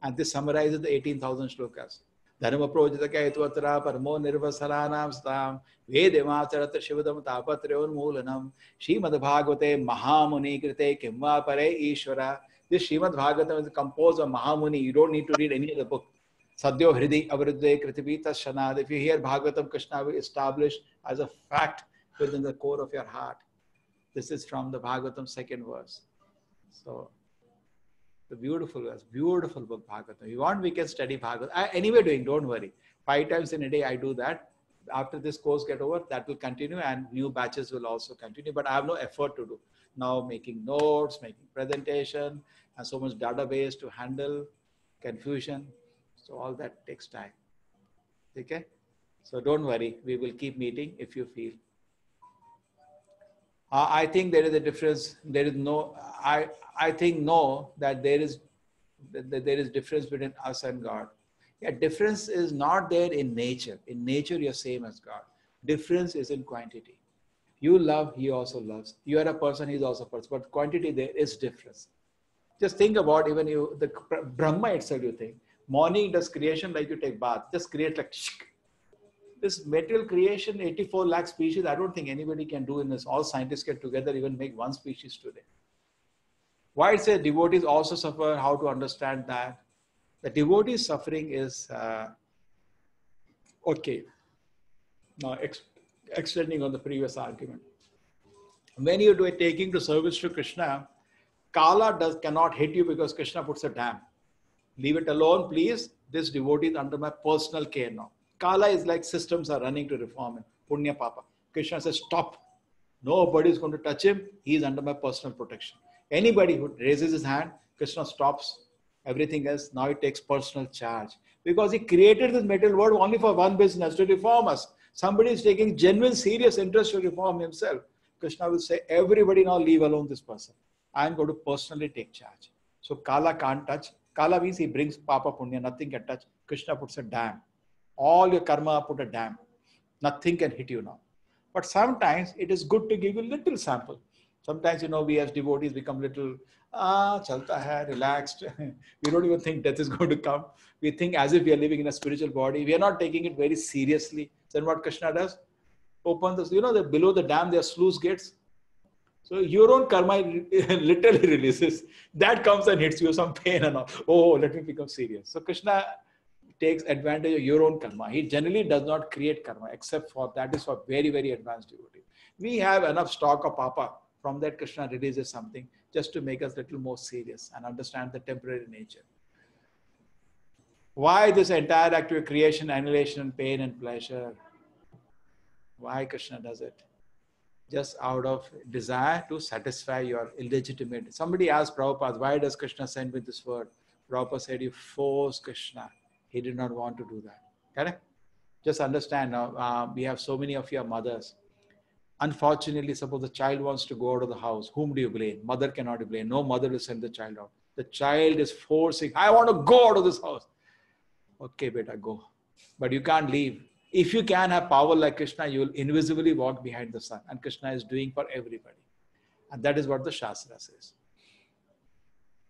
And this summarizes the 18,000 shlokas. Dharma projita kaitwatra paramo nirvasaranam stam vedemacharat shivadam tapatryon moolanam Srimad Bhagavate Mahamuni krite kimva pare ishvara. This Srimad Bhagavatam is composed of Mahamuni. You don't need to read any other book. Sadhyo Hridi Avruddhe Kritipita Shanad. If you hear Bhagavatam, Krishna will establish as a fact within the core of your heart. This is from the Bhagavatam 2nd verse. So, the beautiful verse, beautiful book Bhagavatam. If you want, we can study Bhagavatam. Anyway, don't worry. 5 times in a day I do that. After this course get over, that will continue and new batches will also continue. But I have no effort to do. Now making notes, making presentation, and so much database to handle, confusion. So all that takes time. Okay? So don't worry, we will keep meeting if you feel. I think there is a difference. There is no, I think no, that there is difference between us and God. Yeah, difference is not there in nature. In nature, you're same as God. Difference is in quantity. You love, he also loves. You are a person, he's also a person. But quantity, there is difference. Just think about even you, the Brahma itself, you think. Morning does creation like you take bath. Just create like, shik. This material creation, 84 lakh species, I don't think anybody can do in this. All scientists get together, even make one species today. Why it says devotees also suffer, how to understand that? The devotee suffering is, okay. Now, extending on the previous argument. When you do a taking to service to Krishna, Kala cannot hit you because Krishna puts a dam. Leave it alone, please. This devotee is under my personal care now. Kala is like systems are running to reform him. Punya Papa. Krishna says, stop. Nobody is going to touch him. He is under my personal protection. Anybody who raises his hand, Krishna stops everything else. Now he takes personal charge. Because he created this material world only for one business, to reform us. Somebody is taking genuine, serious interest to reform himself. Krishna will say, everybody now leave alone this person. I am going to personally take charge. So Kala can't touch. Kala means he brings Papa Punya. Nothing can touch. Krishna puts a dam. All your karma put a dam. Nothing can hit you now. But sometimes it is good to give you a little sample. Sometimes, we as devotees become little, chalta hai, relaxed. We don't even think death is going to come. We think as if we are living in a spiritual body. We are not taking it very seriously. Then what Krishna does? Open this, below the dam, there are sluice gates. So your own karma literally releases. That comes and hits you some pain and all. Oh, let me become serious. So Krishna takes advantage of your own karma. He generally does not create karma, except for that is for very, very advanced devotees. We have enough stock of Papa. From that, Krishna releases something just to make us a little more serious and understand the temporary nature. Why this entire act of creation, annihilation, pain and pleasure? Why Krishna does it? Just out of desire to satisfy your illegitimate. Somebody asked Prabhupada, why does Krishna send me this word? Prabhupada said, you force Krishna. He did not want to do that. Correct? Just understand now, we have so many of your mothers. Unfortunately, suppose the child wants to go out of the house. Whom do you blame? Mother cannot be blamed. No mother will send the child out. The child is forcing, I want to go out of this house. Okay, beta, go. But you can't leave. If you can have power like Krishna, you will invisibly walk behind the sun. And Krishna is doing for everybody. And that is what the Shastra says.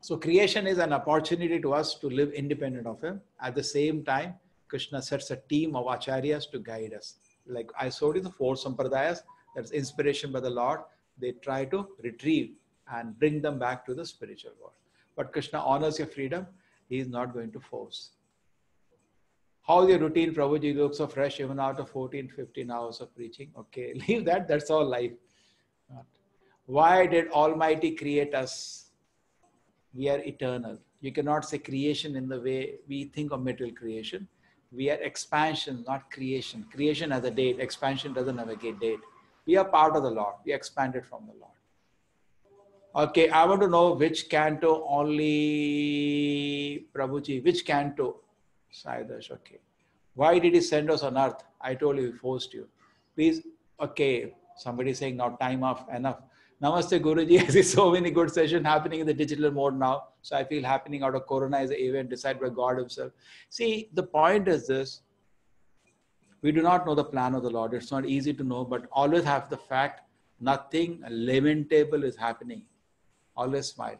So creation is an opportunity to us to live independent of him. At the same time, Krishna sets a team of acharyas to guide us. Like I showed you the 4 sampradayas, that's inspiration by the Lord. They try to retrieve and bring them back to the spiritual world. But Krishna honors your freedom. He is not going to force. How's your routine, Prabhuji? You look so fresh even after 14, 15 hours of preaching. Okay, leave that. That's all life. Why did Almighty create us? We are eternal. You cannot say creation in the way we think of material creation. We are expansion, not creation. Creation has a date. Expansion doesn't have a date. We are part of the Lord. We expanded from the Lord. Okay, I want to know which canto only, Prabhuji, which canto? Saidash, okay. Why did he send us on earth? I told you, he forced you. Please, okay, somebody saying now time off, enough. Namaste Guruji, I see so many good sessions happening in the digital mode now. So I feel happening out of Corona is an event decided by God himself. See, the point is this. We do not know the plan of the Lord. It's not easy to know, but always have the fact, nothing lamentable is happening. Always smile.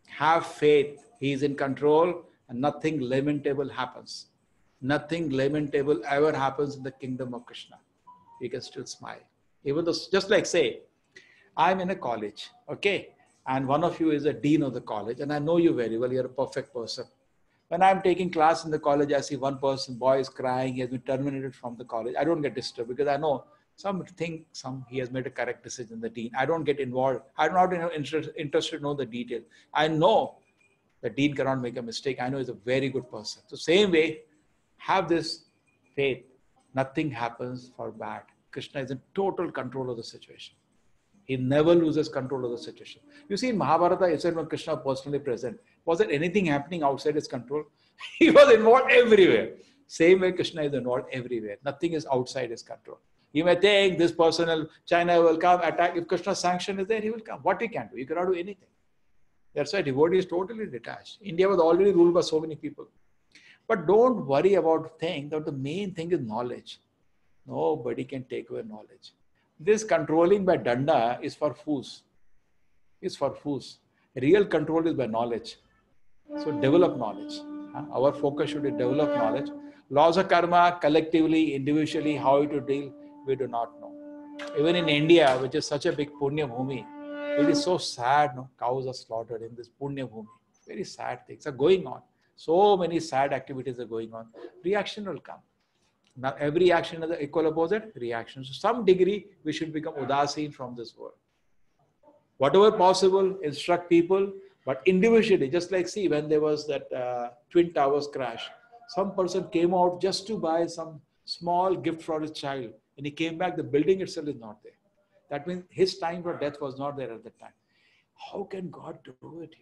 Have faith. He is in control and nothing lamentable happens. Nothing lamentable ever happens in the kingdom of Krishna. You can still smile. Even though, just like say, I'm in a college, okay? And one of you is a dean of the college and I know you very well. You're a perfect person. When I'm taking class in the college, I see one person, boy is crying, he has been terminated from the college. I don't get disturbed because I know he has made a correct decision, the dean. I don't get involved. I'm not interested to know the detail. I know the dean cannot make a mistake. I know he's a very good person. So same way, have this faith. Nothing happens for bad. Krishna is in total control of the situation. He never loses control of the situation. You see, in Mahabharata, itself, when Krishna was personally present, was there anything happening outside his control? He was involved everywhere. Same way Krishna is involved everywhere. Nothing is outside his control. You may think this person, China will come, attack. If Krishna's sanction is there, he will come. What he can do? He cannot do anything. That's why devotee is totally detached. India was already ruled by so many people. But don't worry about things. That the main thing is knowledge. Nobody can take away knowledge. This controlling by danda is for fools. It's for fools. Real control is by knowledge. So develop knowledge. Our focus should be develop knowledge. Laws of karma, collectively, individually, how to deal, we do not know. Even in India, which is such a big punya bhumi, it is so sad. No? Cows are slaughtered in this punya bhumi. Very sad things are going on. So many sad activities are going on. Reaction will come. Now, every action has an equal opposite reaction. So, some degree, we should become udasin from this world. Whatever possible, instruct people, but individually, just like see, when there was that Twin Towers crash, some person came out just to buy some small gift for his child, and he came back, the building itself is not there. That means his time for death was not there at that time. How can God do it?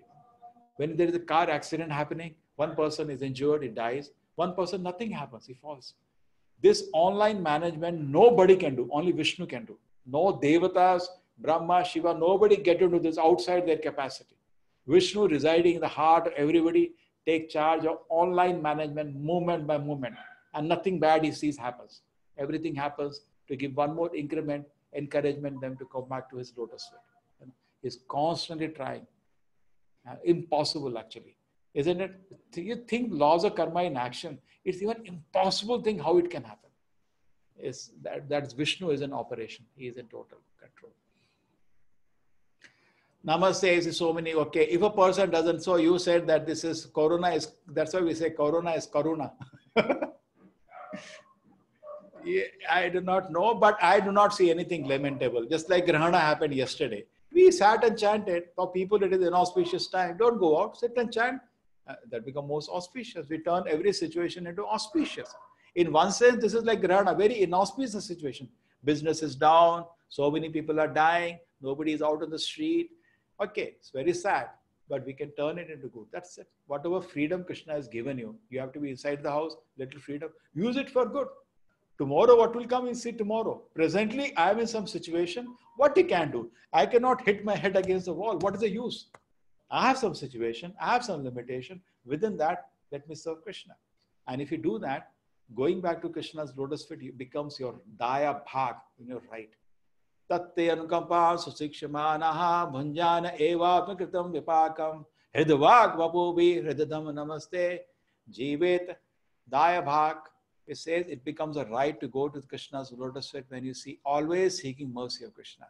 When there is a car accident happening, one person is injured, he dies. One person, nothing happens, he falls. This online management, nobody can do. Only Vishnu can do. No Devatas, Brahma, Shiva, nobody get into this outside their capacity. Vishnu residing in the heart of everybody, take charge of online management, movement by movement. And nothing bad he sees happens. Everything happens to give one more increment, encouragement them to come back to his lotus feet. He's constantly trying. Impossible actually. Isn't it? You think laws of karma in action, it's even impossible thing how it can happen. Is that's Vishnu is in operation. He is in total control. Namaste is so many. Okay, if a person doesn't, so you said that this is Corona is, that's why we say Corona is Karuna. Yeah, I do not know, but I do not see anything lamentable. Just like Grahana happened yesterday. We sat and chanted. For people, it is an auspicious time. Don't go out, sit and chant. That become most auspicious. We turn every situation into auspicious. In one sense, this is like Grahana, very inauspicious situation. Business is down, so many people are dying, nobody is out on the street. Okay, it's very sad, but we can turn it into good. That's it. Whatever freedom Krishna has given you, you have to be inside the house, little freedom. Use it for good. Tomorrow, what will come, we'll see tomorrow. Presently, I am in some situation. What you can do? I cannot hit my head against the wall. What is the use? I have some situation, I have some limitation. Within that, let me serve Krishna. And if you do that, going back to Krishna's lotus feet becomes your daya bhag in your right. Tatte anukampa susikshamanaha bhanjana eva prakritam vipakam hridvag vapubi hridadam namaste jivet daya bhag. It says it becomes a right to go to Krishna's lotus feet when you see always seeking mercy of Krishna.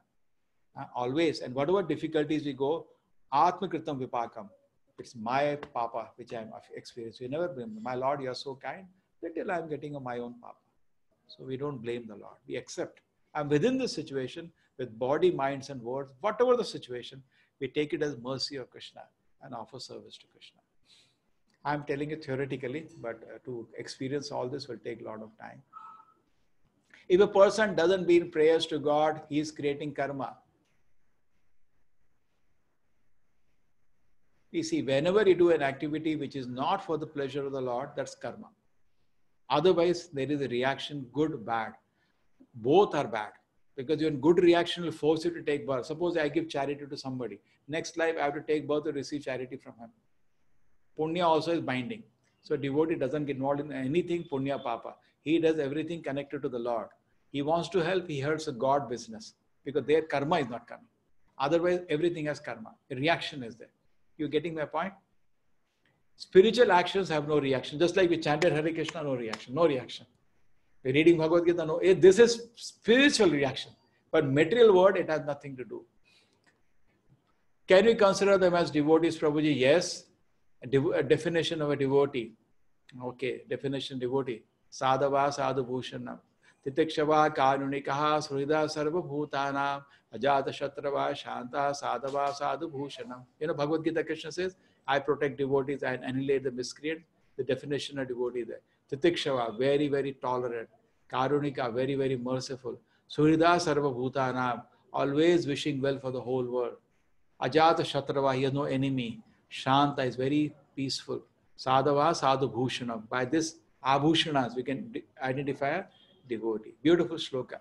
Always. And whatever difficulties we go, Atma Kritam Vipakam. It's my papa which I am experiencing. You never blame me. My Lord, you are so kind. Till I am getting my own papa. So we don't blame the Lord. We accept. And within this situation, with body, minds, and words, whatever the situation, we take it as mercy of Krishna and offer service to Krishna. I am telling you theoretically, but to experience all this will take a lot of time. If a person doesn't bring prayers to God, he is creating karma. You see, whenever you do an activity which is not for the pleasure of the Lord, that's karma. Otherwise, there is a reaction, good, bad. Both are bad. Because your good reaction will force you to take birth. Suppose I give charity to somebody. Next life, I have to take birth to receive charity from him. Punya also is binding. So devotee doesn't get involved in anything punya papa. He does everything connected to the Lord. He wants to help, he hurts a God business. Because their karma is not coming. Otherwise, everything has karma. A reaction is there. You getting my point? Spiritual actions have no reaction. Just like we chanted Hare Krishna, no reaction. No reaction. We're reading Bhagavad Gita, no. This is spiritual reaction. But material world, it has nothing to do. Can we consider them as devotees, Prabhuji? Yes. A definition of a devotee. Okay, definition devotee. Sadhava sadhu bhushanam. Titikshava karunikaha srida sarva bhutanam. Ajata shatrava shanta sadhava sadhu bhushanam. Bhagavad Gita Krishna says, I protect devotees and annihilate the miscreant. The definition of devotee there. Titikshava, very, very tolerant. Karunika, very, very merciful. Surida Sarva Bhutanam, always wishing well for the whole world. Ajata Shatrava, he has no enemy. Shanta is very peaceful. Sadhava Sadhu Bhushanam. By this Abhushanas, we can identify a devotee. Beautiful shloka.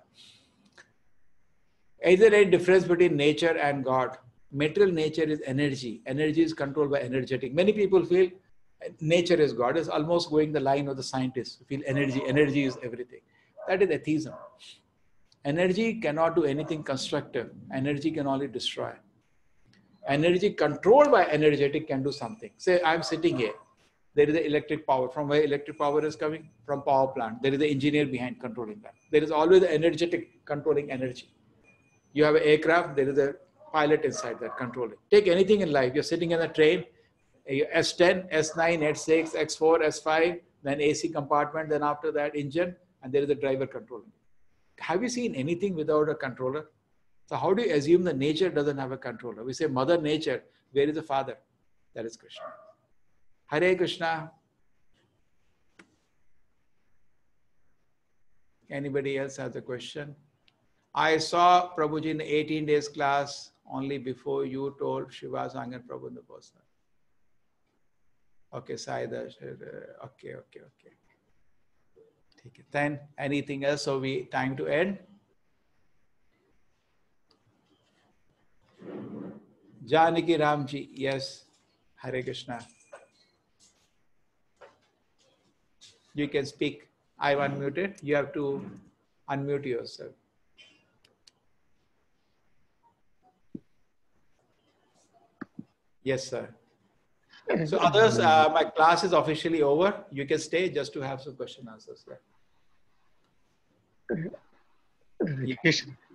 Is there any difference between nature and God? Material nature is energy. Energy is controlled by energetic. Many people feel nature is God. It's almost going the line of the scientists. Feel energy. Energy is everything. That is atheism. Energy cannot do anything constructive. Energy can only destroy. Energy controlled by energetic can do something. Say I'm sitting here. There is the electric power. From where electric power is coming? From power plant. There is the engineer behind controlling that. There is always the energetic controlling energy. You have an aircraft, there is a pilot inside that controlling. Take anything in life. You're sitting in a train, S10, S9, S6, X4, S5, then AC compartment, then after that engine, and there is a driver controlling. Have you seen anything without a controller? So how do you assume the nature doesn't have a controller? We say Mother Nature, where is the father? That is Krishna. Hare Krishna. Anybody else has a question? I saw Prabhuji in the 18 days class only before you told Shiva Sangan Prabhu in the person. Okay, Saida. Okay. Then anything else? So we time to end. Janaki Ramji, yes. Hare Krishna. You can speak. I'm unmuted. You have to unmute yourself. Yes, sir. So others, my class is officially over. You can stay just to have some question answers.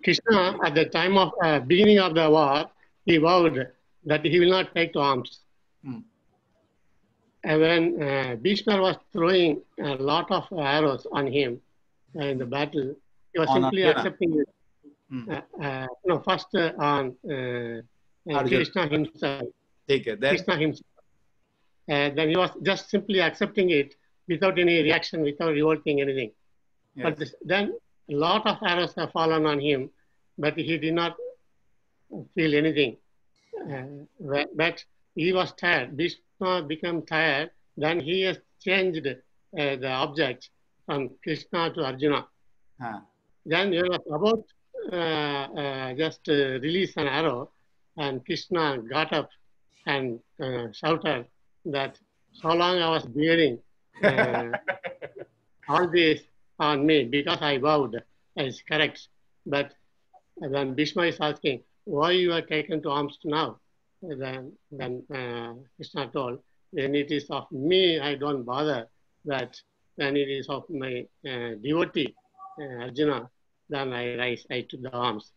Krishna, at the time of beginning of the war, he vowed that he will not take to arms. And when Vishnu was throwing a lot of arrows on him in the battle, he was simply accepting it. First on Krishna himself. Take it. Then? Krishna himself. Then he was just simply accepting it without any reaction, without revolting anything. Yes. But then a lot of arrows have fallen on him, but he did not feel anything. But he was tired. Vishnu became tired. Then he has changed the object from Krishna to Arjuna. Then he was about just release an arrow, and Krishna got up and shouted that so long I was bearing all this on me because I vowed is correct. But then Bhishma is asking, why you are taken to arms now? Then Krishna told, when it is of me, I don't bother. But when it is of my devotee, Arjuna, then I took the arms.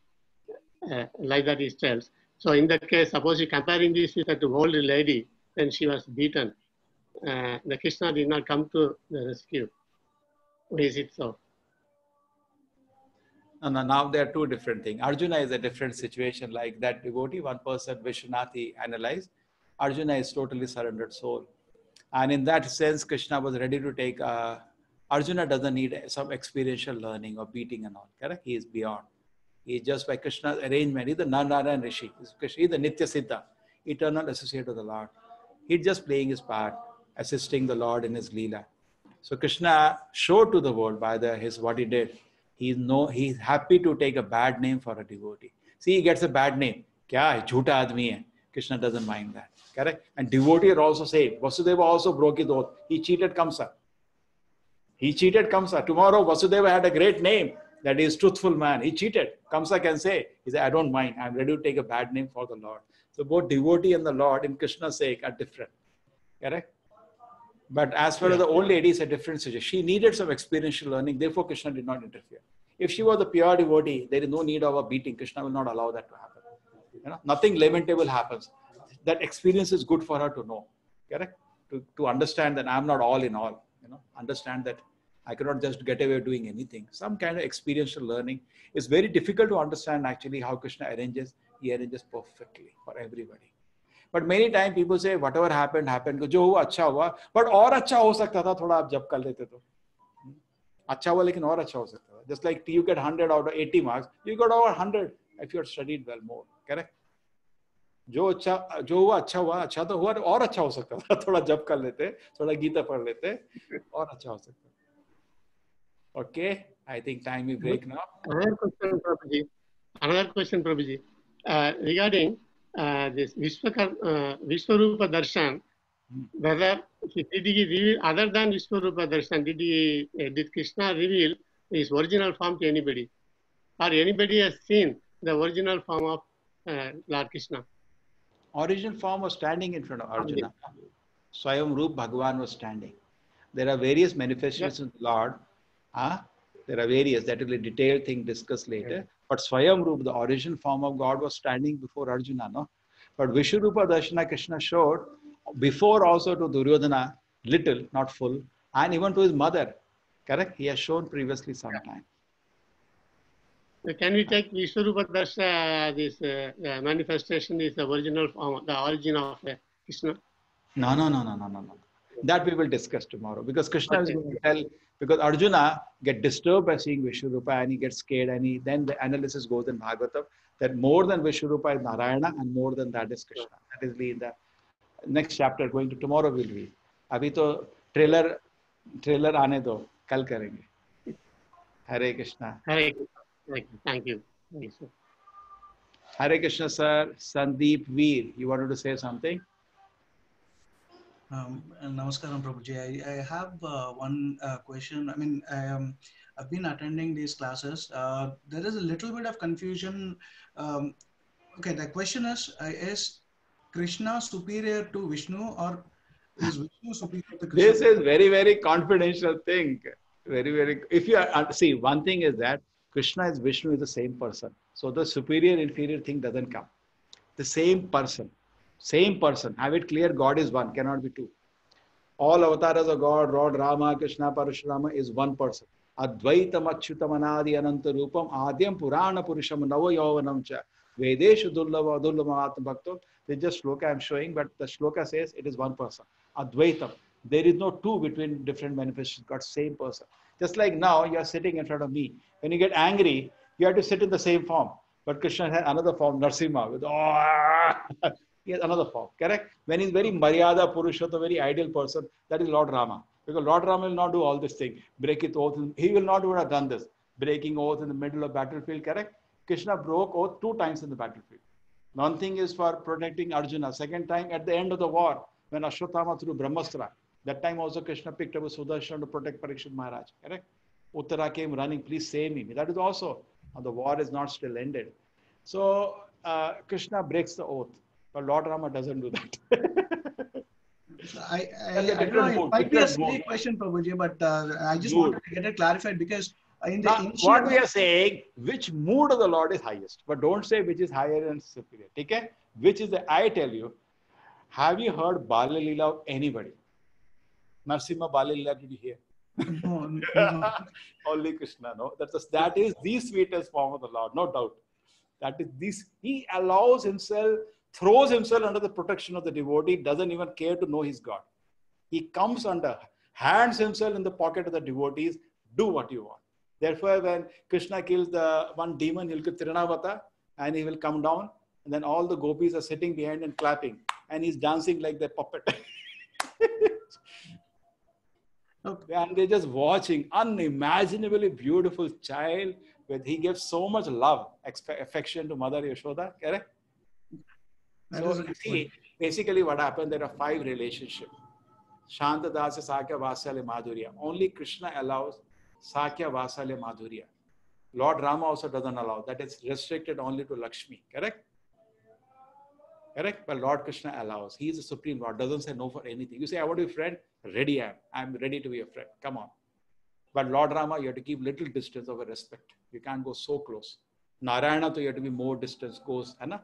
Like that he tells. So in that case, suppose you comparing this with that old lady, when she was beaten, the Krishna did not come to the rescue. Why is it so? No, now there are two different things. Arjuna is a different situation, like that devotee, one person, Vishwanathi analyzed. Arjuna is totally surrendered soul. And in that sense, Krishna was ready to take, Arjuna doesn't need some experiential learning or beating and all, correct? He is beyond. He is just by Krishna's arrangement. He's the Narayan Rishi. He's the Nitya Siddha, eternal associate of the Lord. He's just playing his part, assisting the Lord in his Leela. So Krishna showed to the world by what he did. He's happy to take a bad name for a devotee. See, he gets a bad name. Kya hai? Jhoota aadmi hai. Krishna doesn't mind that. Correct? And devotee are also saying, Vasudeva also broke his oath. He cheated Kamsa. Tomorrow Vasudeva had a great name. That is truthful man. He cheated. Kamsa can say, he said, I don't mind. I'm ready to take a bad name for the Lord. So both devotee and the Lord in Krishna's sake are different. Correct? But as far as the old lady is a different situation. She needed some experiential learning. Therefore, Krishna did not interfere. If she was a pure devotee, there is no need of a beating. Krishna will not allow that to happen. Nothing lamentable happens. That experience is good for her to know. Correct? To understand that I'm not all in all. Understand that I cannot just get away doing anything. Some kind of experiential learning. It's very difficult to understand actually how Krishna arranges. He arranges perfectly for everybody. But many times people say, whatever happened, happened. Jo hua, acha hua. But aur acha ho sakta tha, thoda aap jab kar lete to. अच्छा हुआ लेकिन और अच्छा हो सकता था. Just like you get 100 out of 80 marks, you got over 100 if you had studied well more. Correct? जो हुआ अच्छा तो हुआ और अच्छा हो सकता था. थोड़ा जप कर लेते, थोड़ा गीता पढ़ लेते और अच्छा हो सकता. Okay, I think time we break now. Another question, Prabhuji. Regarding this Vishwarupa Darshan, whether did he reveal, other than Vishwarupa Darshan, did Krishna reveal his original form to anybody? Or anybody has seen the original form of Lord Krishna? Original form was standing in front of Arjuna. Swayam Roop Bhagavan was standing. There are various manifestations of the Lord. There are various, that will be a detailed thing discussed later. But Swayam Roop, the original form of God, was standing before Arjuna. No? But Vishwarupa Darshana Krishna showed before also to Duryodhana, little, not full, and even to his mother. Correct? He has shown previously sometime. Can we take Vishwarupa Darsha, this manifestation is the original form, the origin of Krishna? No. That we will discuss tomorrow, because Krishna is going to tell, because Arjuna get disturbed by seeing Vishwarupa and he gets scared, and then the analysis goes in Bhagavatam that more than Vishwarupa is Narayana and more than that is Krishna. That is in the next chapter going to tomorrow we'll read. Abhi to trailer aane do, kal karenge. Hare Krishna. Hare Krishna. Thank you. Hare Krishna, sir. Sandeep Veer, you wanted to say something? Namaskaram, Prabhuji. I have one question. I mean, I've been attending these classes. There is a little bit of confusion. Okay, the question is Krishna superior to Vishnu, or is Vishnu superior to Krishna? This is very, very confidential thing. Very. If you see, one thing is that Krishna is Vishnu is the same person. So the superior, inferior thing doesn't come. The same person. Have it clear, God is one, cannot be two. All avatars of God, Lord Rama, Krishna, Parashurama is one person. Advaitam Achyutam Anadi Ananta Rupam Adyam Purana Purusham Nava Yavanam Cha Vedeshu Dullava Dullava Bhakto. This is just shloka I am showing, but the shloka says it is one person. Advaitam. There is no two between different manifestations. God, same person. Just like now, you are sitting in front of me. When you get angry, you have to sit in the same form. But Krishna had another form, Narsimha, with he has another form, correct? When he's very Maryada Purushotta, very ideal person, that is Lord Rama. Because Lord Rama will not do all this thing. Break it oath. He will not have done this. Breaking oath in the middle of battlefield, correct? Krishna broke oath 2 times in the battlefield. One thing is for protecting Arjuna. Second time at the end of the war, when Ashwatthama threw Brahmastra. That time also Krishna picked up a Sudarshan to protect Parikshit Maharaj, correct? Uttara came running, please save me. That is also, the war is not still ended. So Krishna breaks the oath. But Lord Rama doesn't do that. I don't know, it might be a silly question, Prabhuji, but I just wanted to get it clarified, because in the initial... What we are saying, which mood of the Lord is highest, but don't say which is higher and superior. Okay? Which is I tell you, have you heard Bala Leela of anybody? Narsimha Bala Leela, did you hear? No. Only Krishna, no? That is the sweetest form of the Lord, no doubt. That is this. He allows himself, throws himself under the protection of the devotee, doesn't even care to know his God. He comes under, hands himself in the pocket of the devotees, do what you want. Therefore, when Krishna kills the one demon, he'll get Tiranavata, and he will come down, and then all the gopis are sitting behind and clapping, and he's dancing like the puppet. And they're just watching unimaginably beautiful child, where he gives so much love, affection to Mother Yashoda, correct? So you see, basically what happened, there are 5 relationships. Shanta Dasa Sakya Vasalya Madhurya. Only Krishna allows Sakya Vasalya Madhurya. Lord Rama also doesn't allow. That is restricted only to Lakshmi, correct? Correct? But Lord Krishna allows. He is the Supreme Lord, doesn't say no for anything. You say, I want to be a friend, ready I am. I'm ready to be a friend. Come on. But Lord Rama, you have to keep little distance of a respect. You can't go so close. Narayana, you have to be more distance goes, Anna.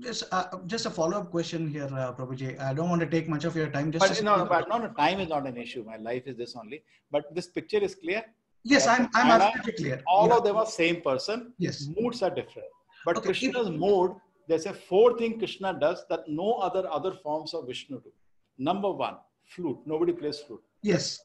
Just a follow-up question here, Prabhuji. I don't want to take much of your time. No, time is not an issue. My life is this only. But this picture is clear? Yes, I'm absolutely clear. All of them are same person. Yes. Moods are different. But Krishna's mood, there's a 4 thing Krishna does that no other forms of Vishnu do. Number 1, flute. Nobody plays flute. Yes.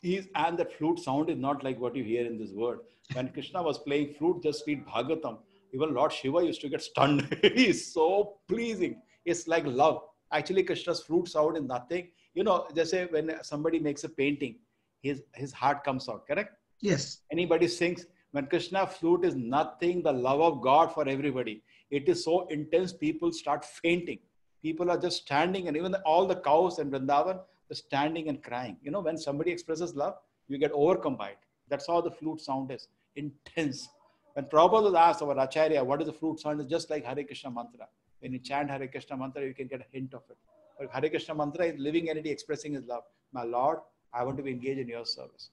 And the flute sound is not like what you hear in this word. When Krishna was playing flute, just read Bhagavatam. Even Lord Shiva used to get stunned. He is so pleasing. It's like love. Actually, Krishna's flute sound is nothing. You know, just say when somebody makes a painting, his heart comes out, correct? Yes. Anybody sings, when Krishna flute is nothing, the love of God for everybody. It is so intense, people start fainting. People are just standing, and even all the cows in Vrindavan, they're standing and crying. You know, when somebody expresses love, you get overcome by it. That's how the flute sound is, intense. When Prabhupada was asked, our Acharya, what is the flute sound? It's just like Hare Krishna mantra. When you chant Hare Krishna mantra, you can get a hint of it. But Hare Krishna mantra is living entity expressing his love. My Lord, I want to be engaged in your service.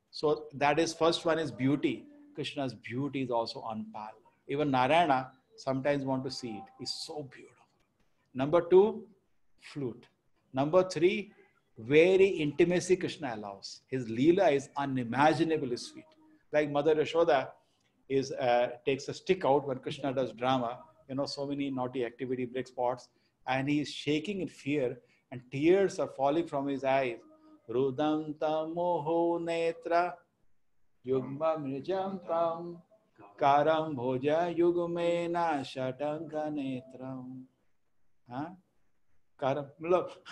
So that is, first one is beauty. Krishna's beauty is also unparalleled. Even Narayana sometimes want to see it. He's so beautiful. Number two, flute. Number three, very intimacy Krishna allows. His Leela is unimaginably sweet. Like Mother Yashoda takes a stick out when Krishna does drama. You know, so many naughty activity, break spots. And he is shaking in fear and tears are falling from his eyes. Rudanta moho netra yugma mrijam tam karam bhoja yugmena shatanga netram. Karam, look,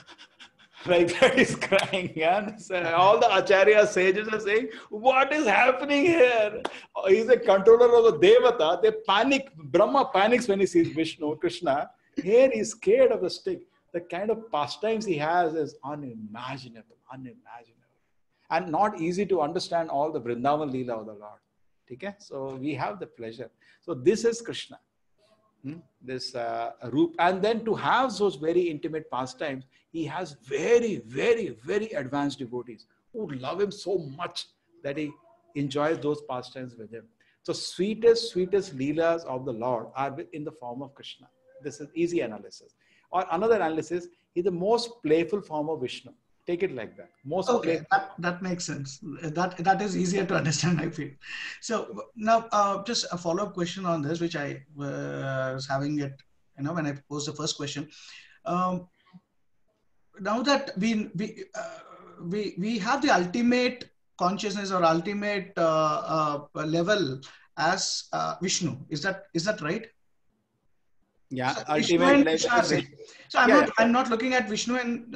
like that is crying. Yeah? So all the Acharya sages are saying, what is happening here? He's a controller of the Devata. They panic. Brahma panics when he sees Vishnu, Krishna. Here he's scared of the stick. The kind of pastimes he has is unimaginable, and not easy to understand all the Vrindavan Leela of the Lord. Okay? So we have the pleasure. So this is Krishna. This Roop. And then to have those very intimate pastimes, he has very, very, very advanced devotees who love him so much that he enjoys those pastimes with him. So sweetest Leelas of the Lord are in the form of Krishna. This is easy analysis. Or another analysis, he's the most playful form of Vishnu. Take it like that. Okay, that makes sense. That is easier to understand, I feel. So now, just a follow-up question on this, which I was having it, you know, when I posed the first question. Now that we have the ultimate consciousness or ultimate level as Vishnu, is that right? Yeah, So ultimate Krishna, so I'm not looking at Vishnu and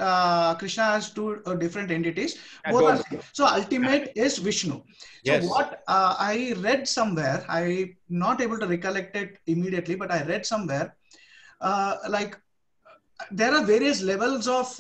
Krishna as two different entities. Both are same. So ultimate is Vishnu. So Yes. what I read somewhere, I'm not able to recollect it immediately, but I read somewhere like there are various levels of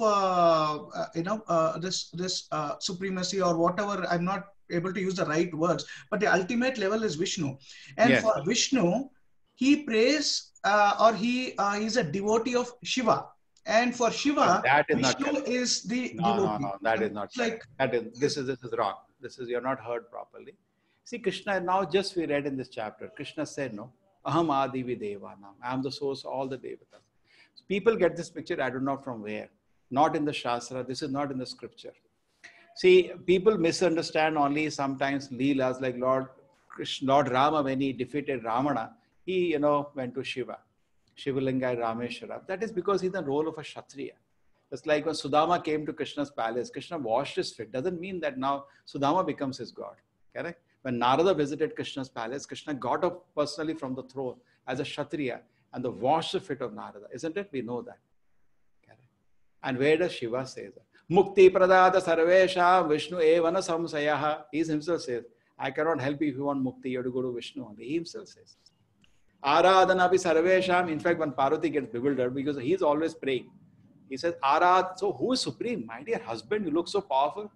this supremacy or whatever. I'm not able to use the right words, but the ultimate level is Vishnu, and Yes. for Vishnu, he prays or he is a devotee of Shiva, and for Shiva, that is Vishnu not correct. is the No, devotee. no, that is not like correct. This is wrong. You're not heard properly. See, Krishna, now just we read in this chapter, Krishna said, no, Aham Adi Videvanam. I am the source of all the devatas. So people get this picture, I don't know from where. Not in the Shastra, this is not in the scripture. See, people misunderstand only sometimes Leelas, like Lord Rama, when he defeated Ravana, he, went to Shiva, Shivalinga Rameshwara. That is because he's the role of a Kshatriya. Just like when Sudama came to Krishna's palace, Krishna washed his feet. Doesn't mean that now Sudama becomes his god. Correct? When Narada visited Krishna's palace, Krishna got up personally from the throne as a Kshatriya and washed the feet of Narada. Isn't it? We know that. Correct? And where does Shiva say that? Mukti pradata sarvesha Vishnu evana samsayaha. He himself says, I cannot help you if you want mukti, you have to go to Vishnu only. He himself says. Aradhana pi sarvesham. In fact, when Parvati gets bewildered, because he's always praying, he says, Arad, so who is supreme? My dear husband, you look so powerful.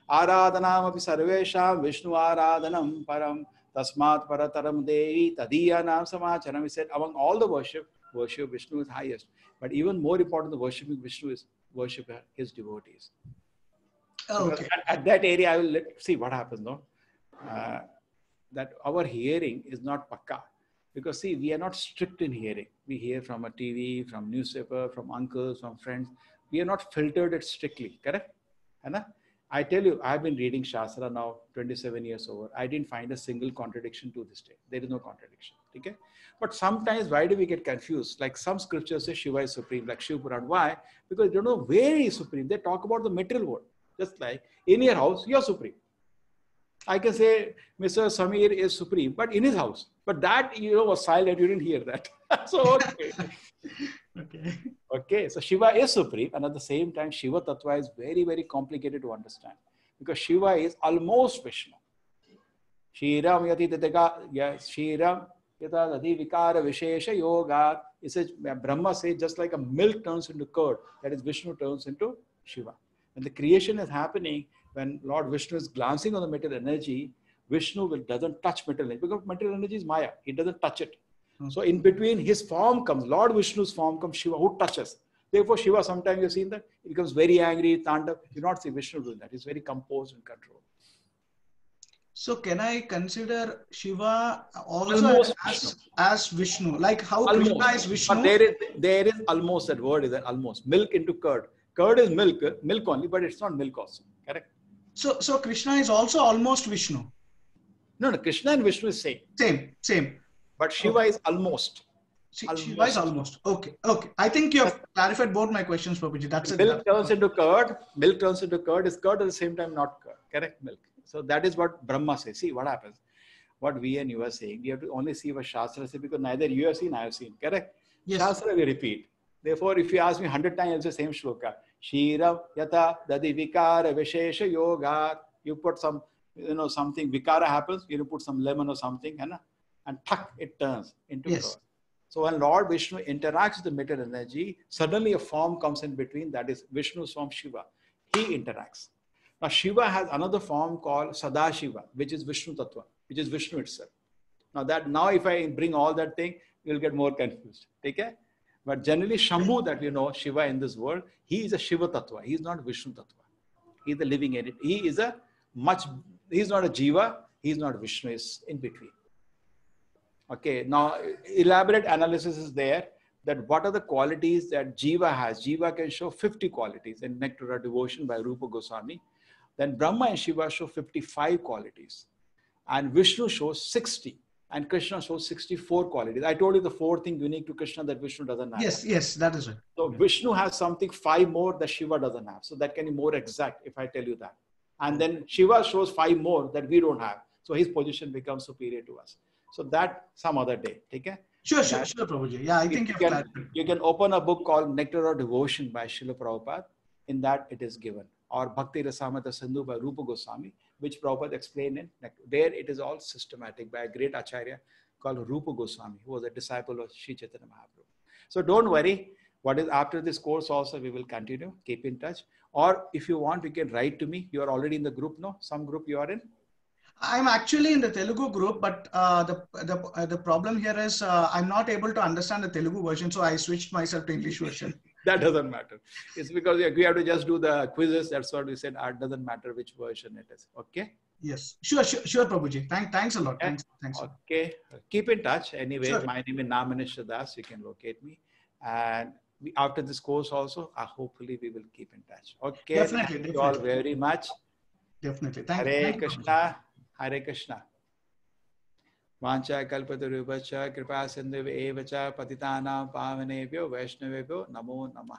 Aradhanam api sarvesham Vishnu aradhanam param tasmat parataram devi tadiyanam samacharam. He said, among all the worship Vishnu is highest. But even more important than worshipping Vishnu is worship his devotees. Oh, okay. At that area, I will see what happens, no? That our hearing is not pakka. Because see, we are not strict in hearing. We hear from a TV, from newspaper, from uncles, from friends. We are not filtered it strictly, correct? I tell you, I've been reading Shastra now 27 years over. I didn't find a single contradiction to this day. There is no contradiction, okay? But sometimes, why do we get confused? Like some scriptures say Shiva is supreme, like Shiva Puran. Why? Because they don't know where he is supreme. They talk about the material world. Just like in your house, you're supreme. I can say Mr. Samir is supreme, but in his house. But that, was silent. You didn't hear that. So, okay. Okay. So Shiva is supreme. And at the same time, Shiva Tattva is very, very complicated to understand. Because Shiva is almost Vishnu. Shiram yati Shiram yata vikara vishesha yoga. It says, Brahma says, just like a milk turns into curd, that is Vishnu turns into Shiva. When the creation is happening, when Lord Vishnu is glancing on the material energy, Vishnu doesn't touch material energy because material energy is Maya. He doesn't touch it. So in between his form comes, Lord Vishnu's form comes Shiva, who touches. Therefore, Shiva, sometimes you've seen that, he becomes very angry, Tandav. You do not see Vishnu doing that. He's very composed and controlled. So can I consider Shiva also as Vishnu? Like how Almost. Krishna is Vishnu? But there is almost, that word is almost. Milk into curd. Curd is milk only, but it's not milk also. Correct? So Krishna is also almost Vishnu. No, Krishna and Vishnu is same. Same. But Shiva is almost. Shiva is almost. Okay. I think you have clarified both my questions, Prabhuji. That's it. Milk turns into curd. Milk turns into curd. Is curd at the same time not curd. Correct? Milk. So that is what Brahma says. See what happens. What we and you are saying. You have to only see what Shastra says because neither you have seen, I have seen. Correct? Yes. Shastra we repeat. Therefore, if you ask me 100 times, I'll say same shloka. Shiram yata dadi vikara vishesha yoga. You put some, something, vikara happens, you put some lemon or something, and tuck, it turns into curd. So when Lord Vishnu interacts with the material energy, suddenly a form comes in between, that is Vishnu's form, Shiva. He interacts. Now Shiva has another form called Sadashiva, which is Vishnu Tattva, which is Vishnu itself. Now if I bring all that thing, you'll get more confused. Okay? But generally Shambhu that we know, Shiva in this world, he is a Shiva Tattva. He is not Vishnu Tattva. He is the living entity. He is he's not a Jiva, he is not Vishnu, is in between. Okay, now elaborate analysis is there that what are the qualities that Jiva has. Jiva can show 50 qualities in Nectar of Devotion by Rupa Goswami. Then Brahma and Shiva show 55 qualities. And Vishnu shows 60. And Krishna shows 64 qualities. I told you the 4 thing unique to Krishna that Vishnu doesn't have. Yes, that is it. So Vishnu has something 5 more that Shiva doesn't have. So that can be more exact if I tell you that. And then Shiva shows 5 more that we don't have. So his position becomes superior to us. So that some other day. Okay? Sure, Prabhuji. Yeah, I think you can open a book called Nectar of Devotion by Srila Prabhupada. In that it is given. Or Bhakti Rasamrita Sindhu by Rupa Goswami, which Prabhupada explained in Nectar. There it is all systematic by a great Acharya called Rupa Goswami, who was a disciple of Sri Chaitanya Mahaprabhu. So don't worry. What is after this course also, we will continue. Keep in touch. Or if you want, you can write to me. You are already in the group, no? Some group you are in? I'm actually in the Telugu group, but the problem here is I'm not able to understand the Telugu version, so I switched myself to English version. That doesn't matter. It's because we have to just do the quizzes. That's what we said. It doesn't matter which version it is. Okay? Yes. Sure, Prabhuji. Thanks a lot. Yeah. Thanks. Okay. Keep in touch. Anyway, sure. My name is Namanisha Das. You can locate me. And after this course also, hopefully we will keep in touch. Okay. Definitely. Thank you all very much. Definitely. Hare Krishna. Hare Krishna. Vancha kalpatarubhacha kripa sindhu evacha patitanam pavanebhyo vaishnavebhyo namo namah.